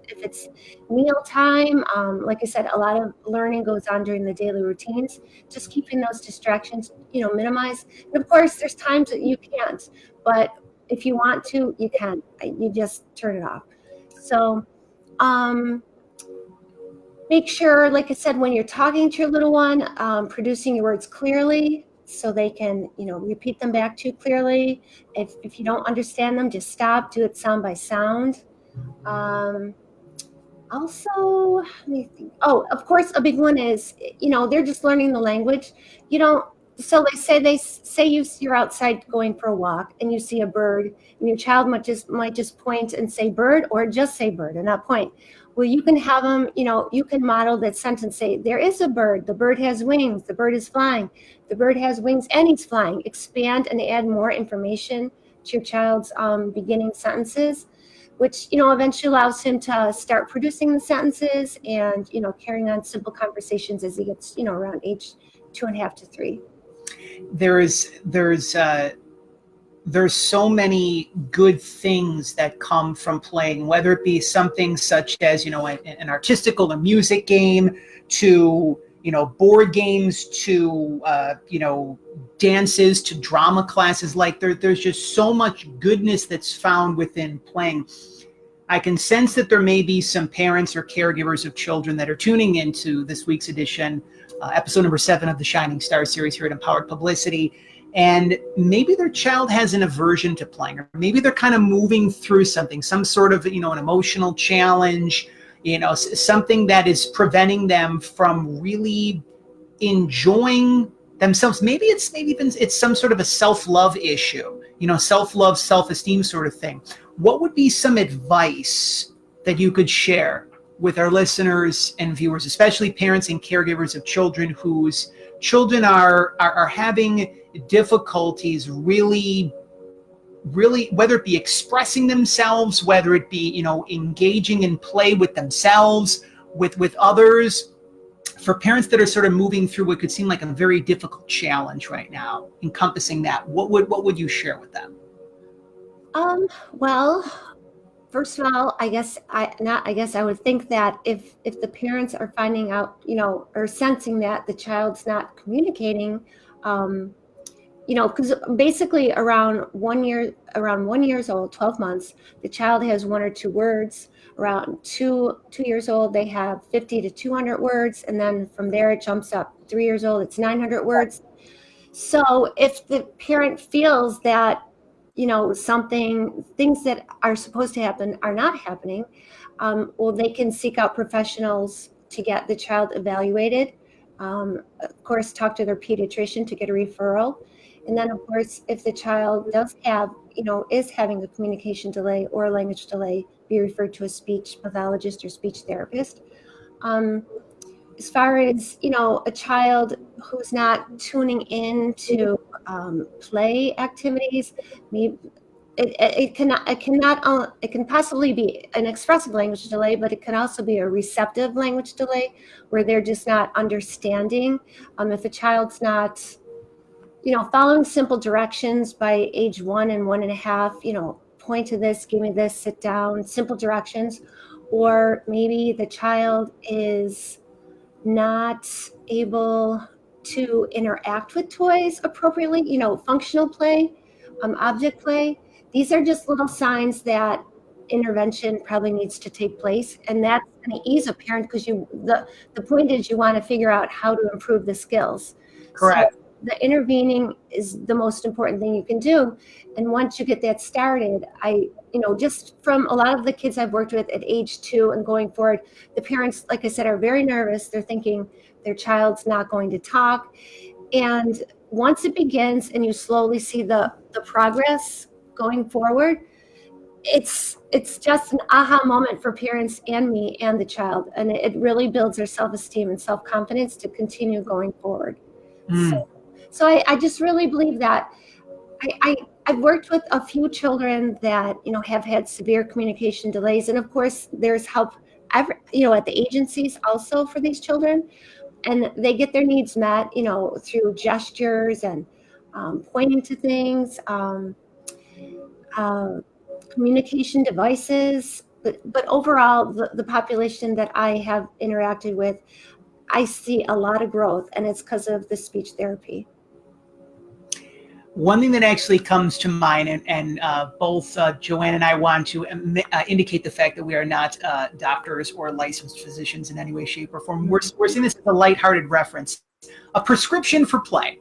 if it's mealtime, like I said, a lot of learning goes on during the daily routines, just keeping those distractions, minimized. And of course, there's times that you can't, but if you want to, you can. You just turn it off. So make sure, like I said, when you're talking to your little one, producing your words clearly so they can, repeat them back to you clearly. If you don't understand them, just stop, do it sound by sound. Also, let me think. Oh, of course, a big one is, they're just learning the language. So they say you're outside going for a walk and you see a bird, and your child might just point and say bird, or just say bird and not point. Well, you can have them, you can model that sentence, say, there is a bird, the bird has wings, the bird is flying, the bird has wings and he's flying. Expand and add more information to your child's beginning sentences, which, eventually allows him to start producing the sentences and, carrying on simple conversations as he gets, around age 2.5 to 3. There's so many good things that come from playing, whether it be something such as, an artistical or music game, to, board games, to, dances, to drama classes. Like there's just so much goodness that's found within playing. I can sense that there may be some parents or caregivers of children that are tuning into this week's edition, episode number 7 of the Shining Stars series here at Empowered Publicity. And maybe their child has an aversion to playing, or maybe they're kind of moving through something, some sort of, an emotional challenge, something that is preventing them from really enjoying themselves. Maybe it's some sort of a self-love issue, self-love, self-esteem sort of thing. What would be some advice that you could share with our listeners and viewers, especially parents and caregivers of children whose children are having difficulties really, whether it be expressing themselves, whether it be, engaging in play with themselves, with others, for parents that are sort of moving through what could seem like a very difficult challenge right now, encompassing that, what would you share with them? Well, first of all, I would think that if the parents are finding out, or sensing that the child's not communicating, because basically around 1 years old, 12 months, the child has 1 or 2 words. Around 2 years old, they have 50 to 200 words. And then from there, it jumps up. 3 years old, it's 900 words. So if the parent feels that, things that are supposed to happen are not happening, they can seek out professionals to get the child evaluated. Of course, talk to their pediatrician to get a referral. And then, of course, if the child does have, is having a communication delay or a language delay, be referred to a speech pathologist or speech therapist. As far as, a child who's not tuning in to play activities, maybe it can possibly be an expressive language delay, but it can also be a receptive language delay where they're just not understanding. If a child's not, following simple directions by age 1 and 1.5, point to this, give me this, sit down, simple directions, or maybe the child is not able to interact with toys appropriately, functional play, object play. These are just little signs that intervention probably needs to take place. And that's going to ease a parent because the point is you want to figure out how to improve the skills. Correct. So the intervening is the most important thing you can do. And once you get that started, just from a lot of the kids I've worked with at age 2 and going forward, the parents, like I said, are very nervous. They're thinking their child's not going to talk. And once it begins and you slowly see the progress going forward, it's just an aha moment for parents and me and the child. And it really builds their self-esteem and self-confidence to continue going forward. So I just really believe that. I've worked with a few children that, have had severe communication delays. And of course, there's help, at the agencies also for these children. And they get their needs met, through gestures and pointing to things, communication devices. But overall, the population that I have interacted with, I see a lot of growth, and it's because of the speech therapy. One thing that actually comes to mind, and both Joanne and I want to indicate the fact that we are not doctors or licensed physicians in any way, shape, or form. We're seeing this as a lighthearted reference. A prescription for play.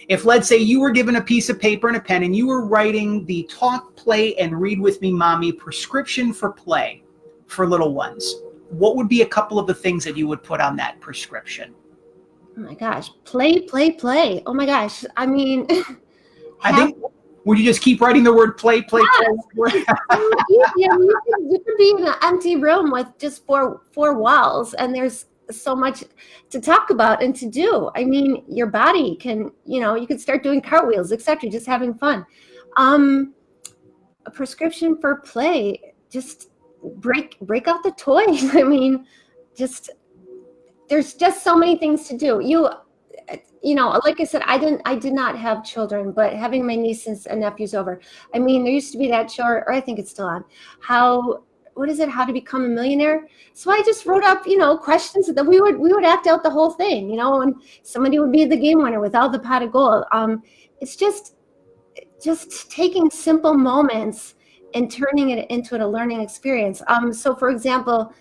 If, let's say, you were given a piece of paper and a pen and you were writing the Talk, Play, and Read With Me, Mommy prescription for play for little ones, what would be a couple of the things that you would put on that prescription? Oh my gosh, play, play, play. Oh my gosh. I mean... I think, would you just keep writing the word play, play, play? You could be in an empty room with just four walls, and there's so much to talk about and to do. I mean, your body can, you can start doing cartwheels, etc., just having fun. A prescription for play, just break out the toys. I mean, there's just so many things to do. Like I said, I did not have children, but having my nieces and nephews over, I mean, there used to be that show, or I think it's still on, How to Become a Millionaire? So I just wrote up, questions that we would act out the whole thing, and somebody would be the game winner without the pot of gold. It's just taking simple moments and turning it into a learning experience. So for example,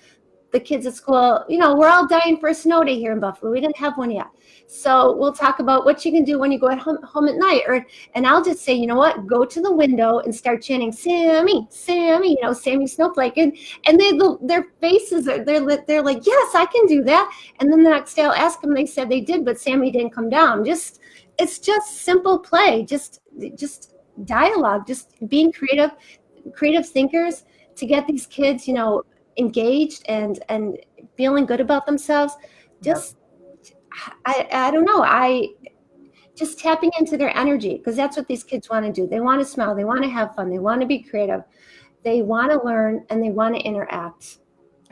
the kids at school, we're all dying for a snow day here in Buffalo. We didn't have one yet. So we'll talk about what you can do when you go home at night. And I'll just say, go to the window and start chanting, Sammy, Sammy, Sammy Snowflake. And their faces, they're like, yes, I can do that. And then the next day I'll ask them, they said they did, but Sammy didn't come down. It's just simple play, just dialogue, just being creative thinkers to get these kids, engaged and feeling good about themselves. I don't know, just tapping into their energy, because that's what these kids want to do. They want to smile, they want to have fun, they want to be creative, they want to learn, and they want to interact.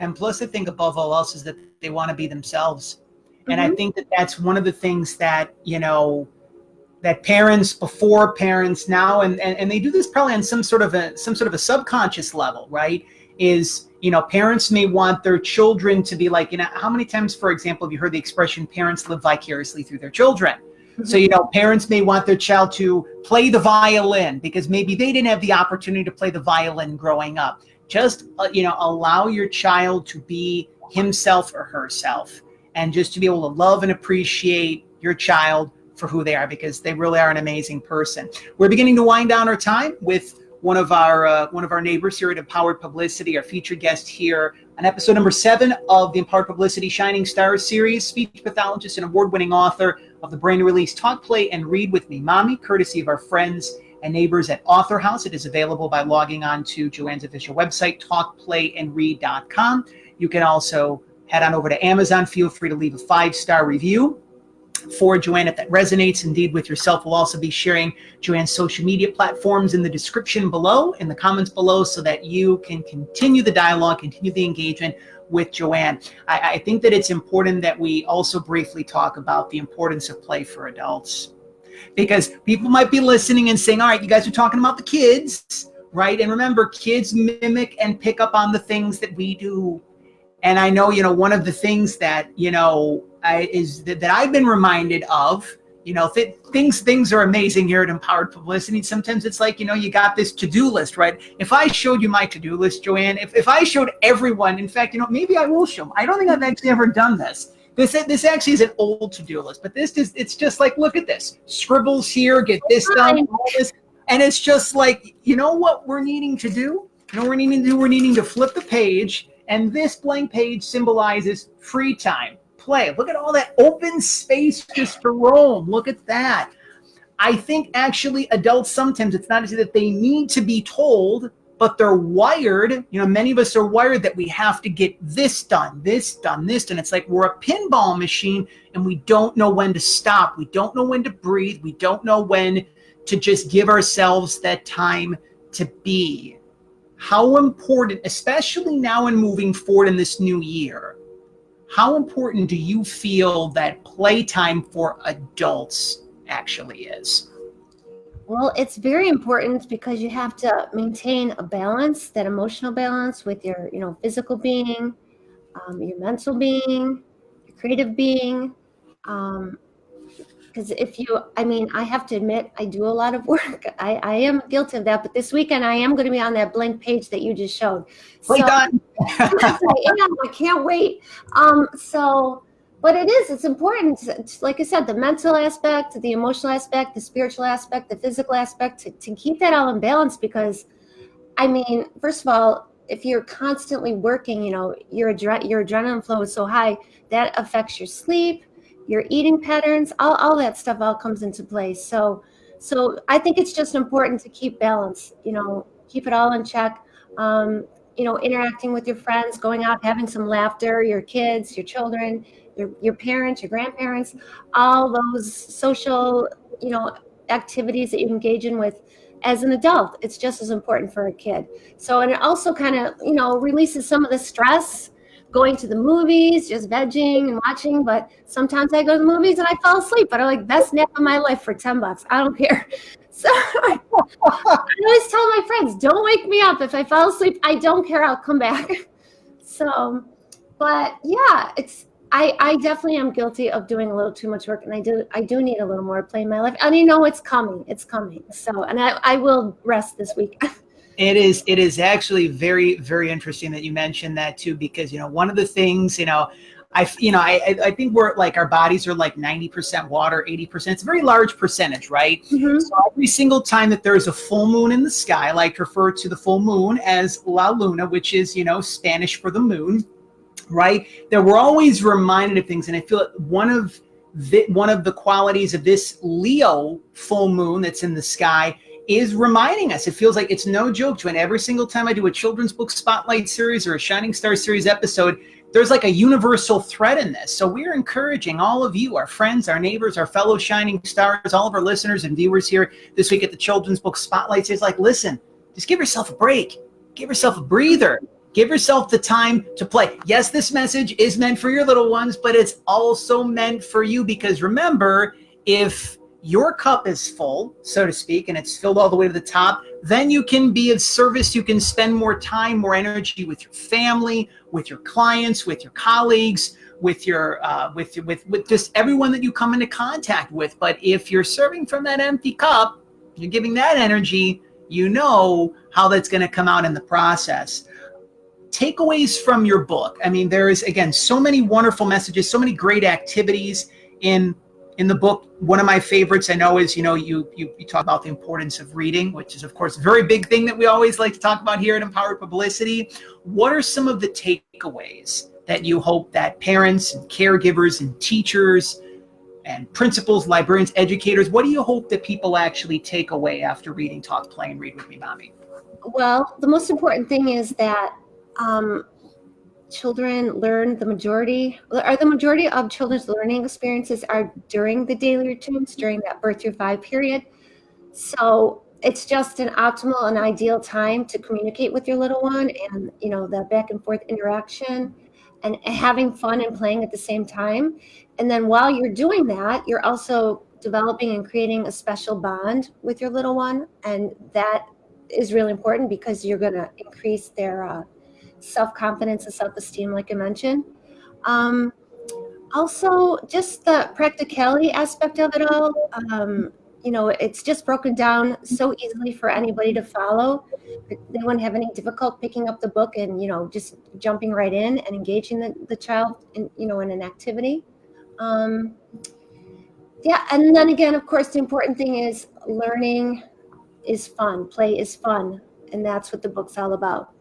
And plus, I think above all else is that they want to be themselves. And I think that that's one of the things that that parents before, parents now, and they do this probably on some sort of a subconscious level, right? Is, parents may want their children to be like, how many times, for example, have you heard the expression, parents live vicariously through their children? So, parents may want their child to play the violin because maybe they didn't have the opportunity to play the violin growing up. Just, allow your child to be himself or herself, and just to be able to love and appreciate your child for who they are, because they really are an amazing person. We're beginning to wind down our time with one of our neighbors here at Empowered Publicity, our featured guest here on episode number 7 of the Empowered Publicity Shining Stars series, speech pathologist and award-winning author of the brand new release Talk, Play, and Read With Me, Mommy, courtesy of our friends and neighbors at AuthorHouse. It is available by logging on to Joanne's official website, talkplayandread.com. You can also head on over to Amazon. Feel free to leave a 5-star review. for Joanne. If that resonates indeed with yourself, we'll also be sharing Joanne's social media platforms in the description below, in the comments below, so that you can continue the dialogue, continue the engagement with Joanne. I think that it's important that we also briefly talk about the importance of play for adults, because people might be listening and saying, all right, you guys are talking about the kids, right? And remember, kids mimic and pick up on the things that we do. And I know, one of the things that, that I've been reminded of, things are amazing here at Empowered Publicity. Sometimes it's like, you got this to-do list, right? If I showed you my to-do list, Joanne, if I showed everyone, in fact, maybe I will show them. I don't think I've actually ever done this. This actually is an old to-do list, but it's just like, look at this. Scribbles here, get this done, all this. And it's just like, what we're needing to do? We're needing to flip the page. And this blank page symbolizes free time, play. Look at all that open space just to roam. Look at that. I think actually adults, sometimes it's not that they need to be told, but they're wired. Many of us are wired that we have to get this done, this done, this done. It's like we're a pinball machine and we don't know when to stop. We don't know when to breathe. We don't know when to just give ourselves that time to be. How important, especially now and moving forward in this new year, how important do you feel that playtime for adults actually is? Well, it's very important because you have to maintain a balance, that emotional balance with your, physical being, your mental being, your creative being. Because I have to admit, I do a lot of work. I am guilty of that. But this weekend, I am going to be on that blank page that you just showed. So, done. I can't wait. But it's important. Like I said, the mental aspect, the emotional aspect, the spiritual aspect, the physical aspect, to keep that all in balance. Because, first of all, if you're constantly working, your adrenaline flow is so high, that affects your sleep, your eating patterns, all that stuff all comes into play. So I think it's just important to keep balance, keep it all in check, interacting with your friends, going out, having some laughter, your kids, your children, your parents, your grandparents, all those social, activities that you engage in with as an adult. It's just as important for a kid. So, and it also kind of, releases some of the stress going to the movies, just vegging and watching. But sometimes I go to the movies and I fall asleep, but I'm like, best nap of my life for $10. I don't care. So I always tell my friends, don't wake me up. If I fall asleep, I don't care. I'll come back. So, but yeah, I definitely am guilty of doing a little too much work, and I do need a little more play in my life. And it's coming. So, and I will rest this week. It is actually very, very interesting that you mentioned that too, because one of the things I think we're like, our bodies are like 90% water, 80%. It's a very large percentage, right? Mm-hmm. So every single time that there's a full moon in the sky, I like to refer to the full moon as La Luna, which is Spanish for the moon, right? That we're always reminded of things, and I feel that one of the qualities of this Leo full moon that's in the sky is reminding us. It feels like it's no joke, Joanne. Every single time I do a children's book spotlight series or a Shining Star series episode, there's like a universal thread in this. So we're encouraging all of you, our friends, our neighbors, our fellow Shining Stars, all of our listeners and viewers here this week at the Children's Book Spotlight series, like, listen, just give yourself a break. Give yourself a breather. Give yourself the time to play. Yes, this message is meant for your little ones, but it's also meant for you, because remember, if your cup is full, so to speak, and it's filled all the way to the top, then you can be of service. You can spend more time, more energy with your family, with your clients, with your colleagues, with your with just everyone that you come into contact with. But if you're serving from that empty cup, you're giving that energy, how that's going to come out in the process. Takeaways from your book. There is, again, so many wonderful messages, so many great activities in the book. One of my favorites I know is, you talk about the importance of reading, which is, of course, a very big thing that we always like to talk about here at Empowered Publicity. What are some of the takeaways that you hope that parents and caregivers and teachers and principals, librarians, educators, what do you hope that people actually take away after reading Talk, Play, and Read with Me, Mommy? Well, the most important thing is that children learn the majority of children's learning experiences are during the daily routines, during that birth through 5 period. So it's just an optimal and ideal time to communicate with your little one, and the back and forth interaction and having fun and playing at the same time. And then while you're doing that, you're also developing and creating a special bond with your little one, and that is really important because you're going to increase their self-confidence and self-esteem, like I mentioned. Also, just the practicality aspect of it all. It's just broken down so easily for anybody to follow. They wouldn't have any difficult picking up the book and, just jumping right in and engaging the child in an activity. Yeah, and then again, of course, the important thing is learning is fun, play is fun, and that's what the book's all about.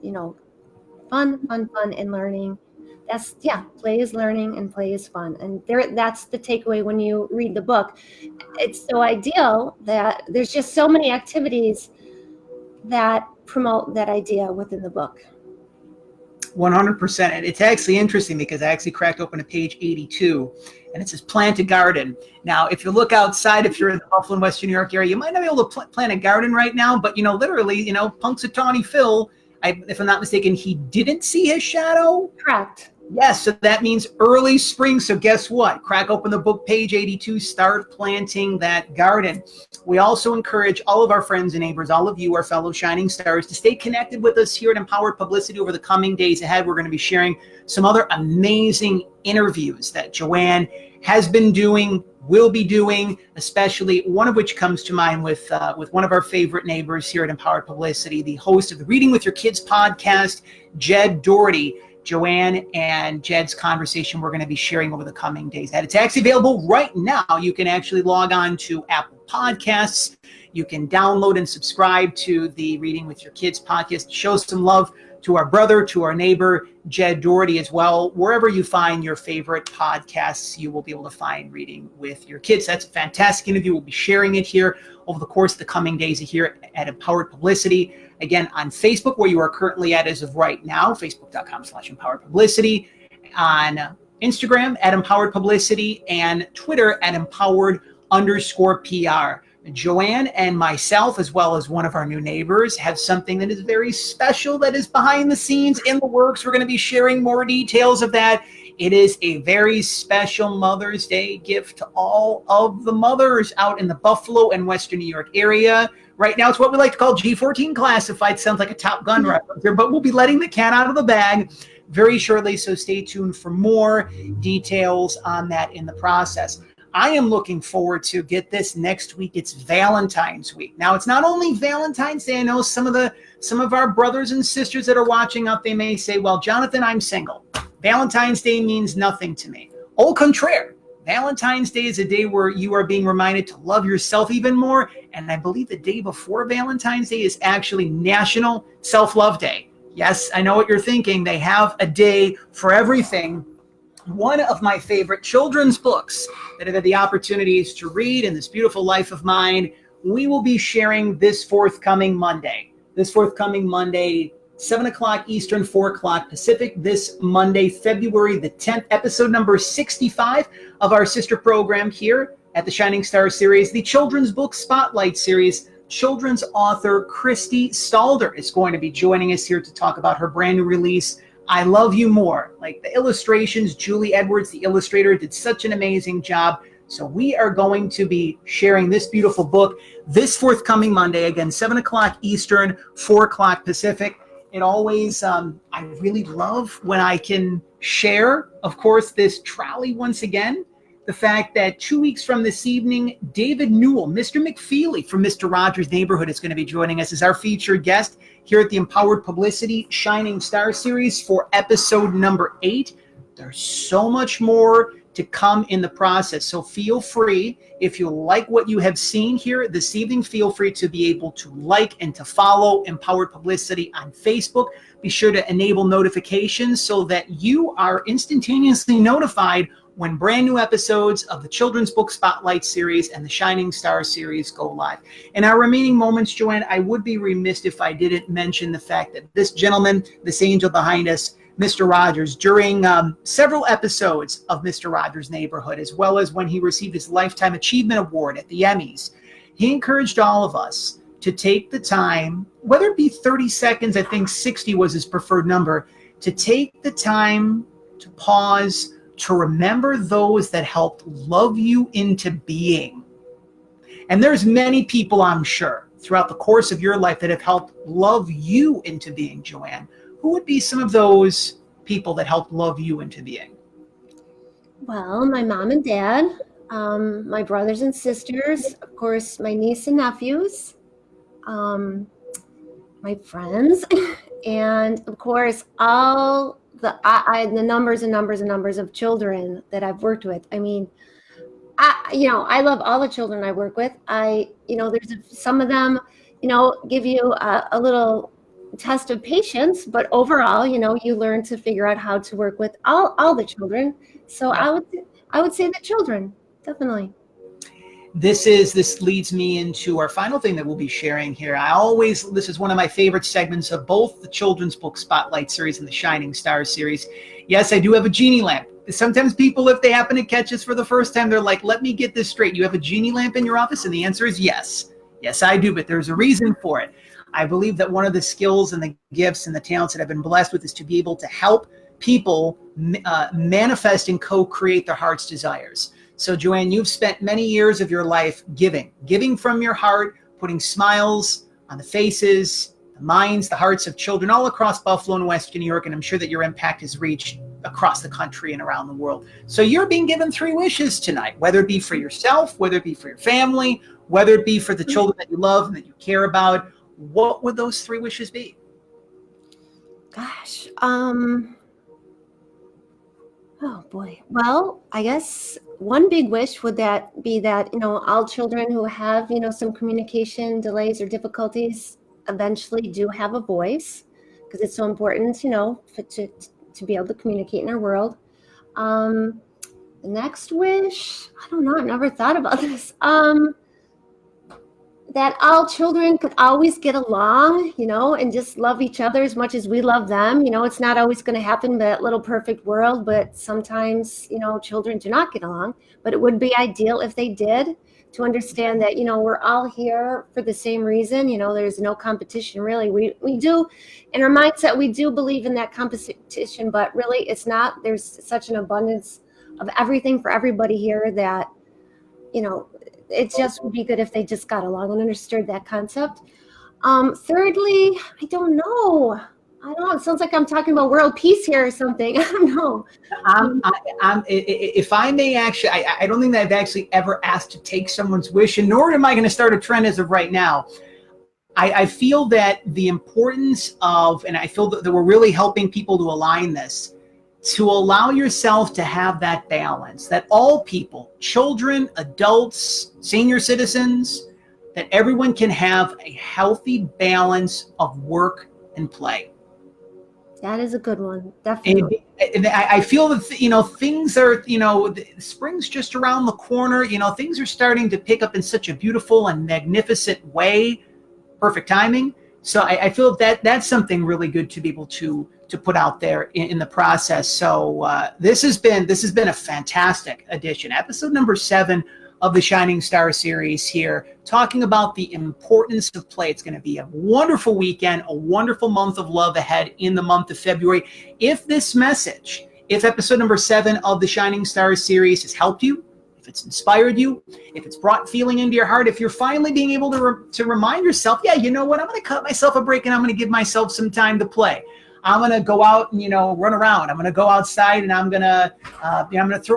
Fun, and learning. Play is learning and play is fun. And that's the takeaway when you read the book. It's so ideal that there's just so many activities that promote that idea within the book. 100%. And it's actually interesting because I actually cracked open to page 82 and it says plant a garden. Now, if you look outside, if you're in the Buffalo and Western New York area, you might not be able to plant a garden right now, but literally, Punxsutawney Phil, if I'm not mistaken, he didn't see his shadow. Correct. Yes, so that means early spring. So guess what? Crack open the book, page 82, start planting that garden. We also encourage all of our friends and neighbors, all of you, our fellow Shining Stars, to stay connected with us here at Empowered Publicity over the coming days ahead. We're going to be sharing some other amazing interviews that Joanne has been doing, will be doing, especially one of which comes to mind with one of our favorite neighbors here at Empowered Publicity, the host of the Reading with Your Kids podcast, Jed Doherty. Joanne and Jed's conversation we're going to be sharing over the coming days. And it's actually available right now. You can actually log on to Apple Podcasts. You can download and subscribe to the Reading with Your Kids podcast. Show some love to our brother, to our neighbor, Jed Doherty as well. Wherever you find your favorite podcasts, you will be able to find Reading with Your Kids. That's a fantastic interview. We'll be sharing it here over the course of the coming days here at Empowered Publicity. Again, on Facebook, where you are currently at as of right now, facebook.com/Empowered Publicity, on Instagram at Empowered Publicity, and Twitter at Empowered_PR. Joanne and myself, as well as one of our new neighbors, have something that is very special that is behind the scenes in the works. We're going to be sharing more details of that. It is a very special Mother's Day gift to all of the mothers out in the Buffalo and Western New York area. Right now, it's what we like to call G14 classified. Sounds like a Top Gun reference here, but we'll be letting the cat out of the bag very shortly, so stay tuned for more details on that in the process. I am looking forward to, get this, next week. It's Valentine's week. Now, it's not only Valentine's Day. I know some of our brothers and sisters that are watching up, they may say, well, Jonathan, I'm single. Valentine's Day means nothing to me. Au contraire. Valentine's Day is a day where you are being reminded to love yourself even more. And I believe the day before Valentine's Day is actually National Self-Love Day. Yes, I know what you're thinking. They have a day for everything. One of my favorite children's books that I've had the opportunities to read in this beautiful life of mine, we will be sharing this forthcoming Monday. 7 o'clock Eastern, 4 o'clock Pacific, this Monday, February the 10th, episode number 65 of our sister program here at the Shining Star series, the Children's Book Spotlight series. Children's author Christy Stalder is going to be joining us here to talk about her brand new release, I Love You More. Like the illustrations, Julie Edwards, the illustrator, did such an amazing job. So we are going to be sharing this beautiful book this forthcoming Monday, again, 7 o'clock Eastern, 4 o'clock Pacific. It always, I really love when I can share, of course, this trolley once again. The fact that 2 weeks from this evening, David Newell, Mr. McFeely from Mr. Rogers' Neighborhood, is going to be joining us as our featured guest here at the Empowered Publicity Shining Star series for episode number 8. There's so much more to come in the process. So feel free, if you like what you have seen here this evening, feel free to be able to like and to follow Empowered Publicity on Facebook. Be sure to enable notifications so that you are instantaneously notified when brand new episodes of the Children's Book Spotlight series and the Shining Star series go live. In our remaining moments, Joanne, I would be remiss if I didn't mention the fact that this gentleman, this angel behind us, Mr. Rogers during several episodes of Mr. Rogers' Neighborhood, as well as when he received his Lifetime Achievement Award at the Emmys. He encouraged all of us to take the time, whether it be 30 seconds, I think 60 was his preferred number, to take the time to pause, to remember those that helped love you into being. And there's many people, I'm sure, throughout the course of your life that have helped love you into being, Joanne. Who would be some of those people that helped love you into being? Well, my mom and dad, my brothers and sisters, of course, my niece and nephews, my friends, and of course, all the numbers and numbers and numbers of children that I've worked with. I mean, I love all the children I work with. There's some of them, give you a little test of patience, but overall, you learn to figure out how to work with all the children. So I would say the children, definitely. This leads me into our final thing that we'll be sharing here. This is one of my favorite segments of both the Children's Book Spotlight series and the Shining Stars series. Yes, I do have a genie lamp. Sometimes people, if they happen to catch us for the first time, they're like, let me get this straight. You have a genie lamp in your office? And the answer is yes. Yes, I do, but there's a reason for it. I believe that one of the skills and the gifts and the talents that I've been blessed with is to be able to help people manifest and co-create their heart's desires. So, Joanne, you've spent many years of your life giving from your heart, putting smiles on the faces, the minds, the hearts of children all across Buffalo and Western New York, and I'm sure that your impact has reached across the country and around the world. So you're being given 3 wishes tonight, whether it be for yourself, whether it be for your family, whether it be for the children that you love and that you care about. What would those 3 wishes be? Gosh, oh boy. Well, I guess one big wish would be that, all children who have, some communication delays or difficulties eventually do have a voice, because it's so important, to be able to communicate in our world. The next wish, I don't know, I've never thought about this. That all children could always get along, and just love each other as much as we love them. It's not always going to happen in that little perfect world, but sometimes, children do not get along. But it would be ideal if they did, to understand that, we're all here for the same reason. There's no competition, really. We do, in our mindset, we do believe in that competition, but really it's not. There's such an abundance of everything for everybody here that, it just would be good if they just got along and understood that concept. Thirdly, I don't know. It sounds like I'm talking about world peace here or something. I don't know. If I may actually, I don't think that I've actually ever asked to take someone's wish, and nor am I going to start a trend as of right now. I feel that the importance of, and I feel that we're really helping people to align this, to allow yourself to have that balance, that all people, children, adults, senior citizens, that everyone can have a healthy balance of work and play. That is a good one, definitely. And I feel that, things are, spring's just around the corner. Things are starting to pick up in such a beautiful and magnificent way. Perfect timing. So I feel that that's something really good to be able to put out there in the process. So this has been a fantastic edition, episode number 7 of the Shining Star series here, talking about the importance of play. It's going to be a wonderful weekend, a wonderful month of love ahead in the month of February. If this message, if episode number 7 of the Shining Star series has helped you, if it's inspired you, if it's brought feeling into your heart, if you're finally being able to remind yourself, yeah, you know what, I'm going to cut myself a break and I'm going to give myself some time to play. I'm going to go out and, run around. I'm going to go outside and I'm going to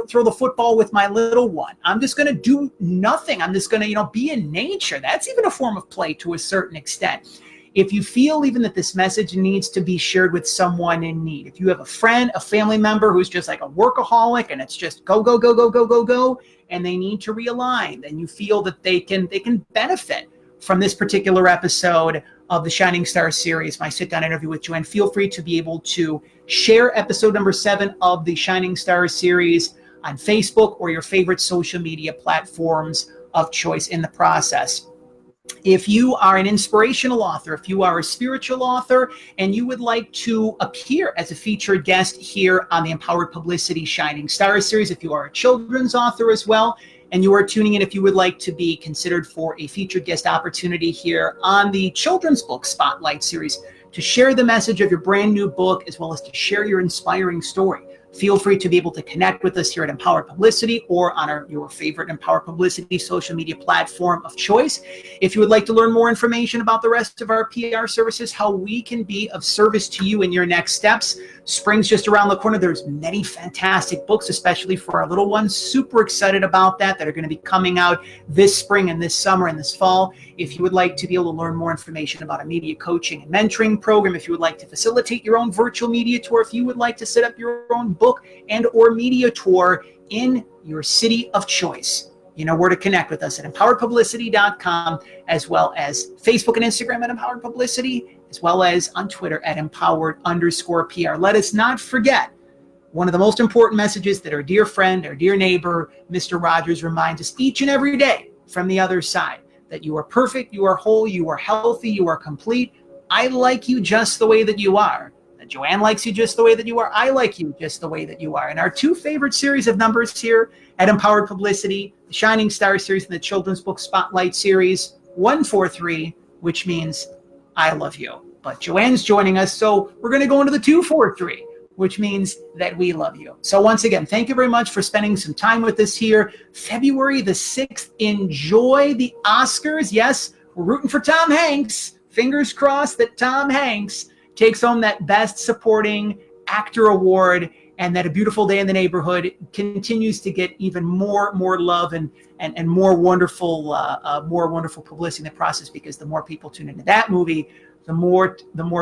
throw the football with my little one. I'm just going to do nothing. I'm just going to, be in nature. That's even a form of play to a certain extent. If you feel even that this message needs to be shared with someone in need, if you have a friend, a family member who's just like a workaholic and it's just go, go, go, go, go, go, go, and they need to realign, and you feel that they can benefit from this particular episode of the Shining Star series, my sit-down interview with Joanne, feel free to be able to share episode number 7 of the Shining Star series on Facebook or your favorite social media platforms of choice in the process. If you are an inspirational author, if you are a spiritual author, and you would like to appear as a featured guest here on the Empowered Publicity Shining Stars series, if you are a children's author as well, and you are tuning in, if you would like to be considered for a featured guest opportunity here on the Children's Book Spotlight series, to share the message of your brand new book, as well as to share your inspiring story, feel free to be able to connect with us here at Empowered Publicity or on your favorite Empowered Publicity social media platform of choice. If you would like to learn more information about the rest of our PR services, how we can be of service to you in your next steps, spring's just around the corner. There's many fantastic books, especially for our little ones. Super excited about that are going to be coming out this spring and this summer and this fall. If you would like to be able to learn more information about a media coaching and mentoring program, if you would like to facilitate your own virtual media tour, if you would like to set up your own book and or media tour in your city of choice, you know where to connect with us at empoweredpublicity.com, as well as Facebook and Instagram at Empowered Publicity, as well as on Twitter at empowered_PR. Let us not forget one of the most important messages that our dear friend, our dear neighbor, Mr. Rogers, reminds us each and every day from the other side, that you are perfect, you are whole, you are healthy, you are complete. I like you just the way that you are. Joanne likes you just the way that you are. I like you just the way that you are. And our two favorite series of numbers here at Empowered Publicity, the Shining Star series and the Children's Book Spotlight series, 143, which means I love you. But Joanne's joining us, so we're going to go into the 243, which means that we love you. So once again, thank you very much for spending some time with us here. February the 6th, enjoy the Oscars. Yes, we're rooting for Tom Hanks. Fingers crossed that Tom Hanks takes home that Best Supporting Actor award, and that A Beautiful Day in the Neighborhood continues to get even more love and more wonderful publicity in the process, because the more people tune into that movie, the more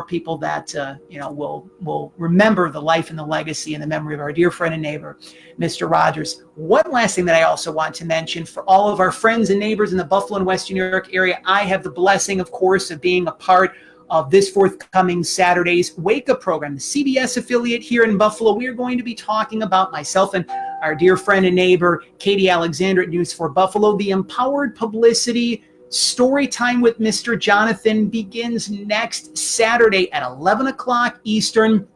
people that will remember the life and the legacy and the memory of our dear friend and neighbor, Mr. Rogers. One last thing that I also want to mention for all of our friends and neighbors in the Buffalo and Western New York area, I have the blessing, of course, of being a part of this forthcoming Saturday's Wake Up program, the CBS affiliate here in Buffalo. We are going to be talking about, myself and our dear friend and neighbor, Katie Alexander at News 4 Buffalo, the Empowered Publicity Story Time with Mr. Jonathan begins next Saturday at 11 o'clock Eastern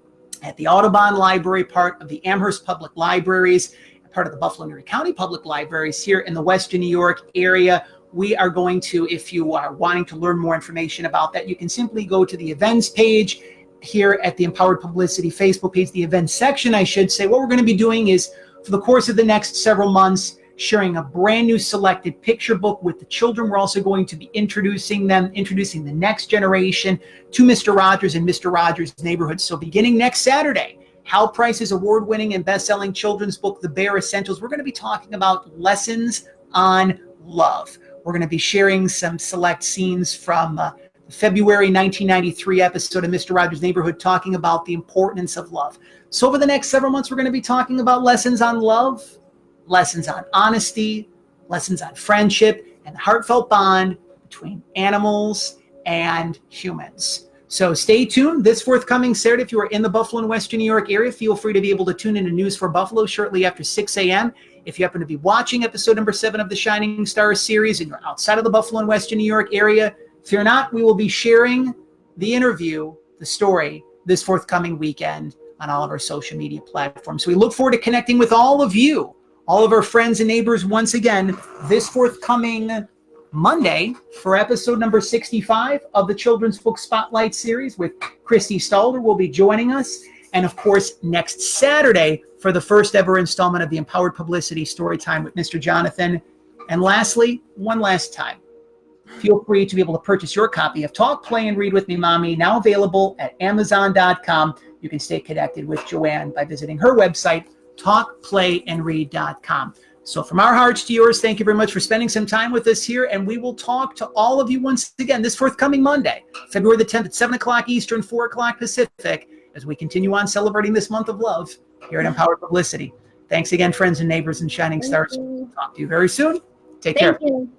at the Audubon Library, part of the Amherst Public Libraries, part of the Buffalo and Erie County Public Libraries here in the Western New York area. We are going to, if you are wanting to learn more information about that, you can simply go to the events page here at the Empowered Publicity Facebook page, the events section, I should say. What we're going to be doing is, for the course of the next several months, sharing a brand new selected picture book with the children. We're also going to be introducing the next generation to Mr. Rogers and Mr. Rogers' Neighborhood. So beginning next Saturday, Hal Price's award-winning and best-selling children's book, The Bear Essentials, we're going to be talking about lessons on love. We're going to be sharing some select scenes from the February 1993 episode of Mr. Rogers' Neighborhood, talking about the importance of love. So over the next several months, we're going to be talking about lessons on love, lessons on honesty, lessons on friendship, and the heartfelt bond between animals and humans. So stay tuned. This forthcoming Saturday, if you are in the Buffalo and Western New York area, feel free to be able to tune in to News 4 Buffalo shortly after 6 a.m. If you happen to be watching episode number 7 of the Shining Stars series and you're outside of the Buffalo and Western New York area, fear not, we will be sharing the interview, the story, this forthcoming weekend on all of our social media platforms. So we look forward to connecting with all of you, all of our friends and neighbors once again this forthcoming Monday for episode number 65 of the Children's Book Spotlight series with Christy Stalder will be joining us. And of course, next Saturday for the first ever installment of the Empowered Publicity Storytime with Mr. Jonathan. And lastly, one last time, feel free to be able to purchase your copy of Talk, Play, and Read with Me, Mommy, now available at Amazon.com. You can stay connected with Joanne by visiting her website, talkplayandread.com. So from our hearts to yours, thank you very much for spending some time with us here. And we will talk to all of you once again this forthcoming Monday, February the 10th at 7 o'clock Eastern, 4 o'clock Pacific, as we continue on celebrating this month of love here at Empowered Publicity. Thanks again, friends and neighbors and Shining Stars. Talk to you very soon. Take care. Thank you.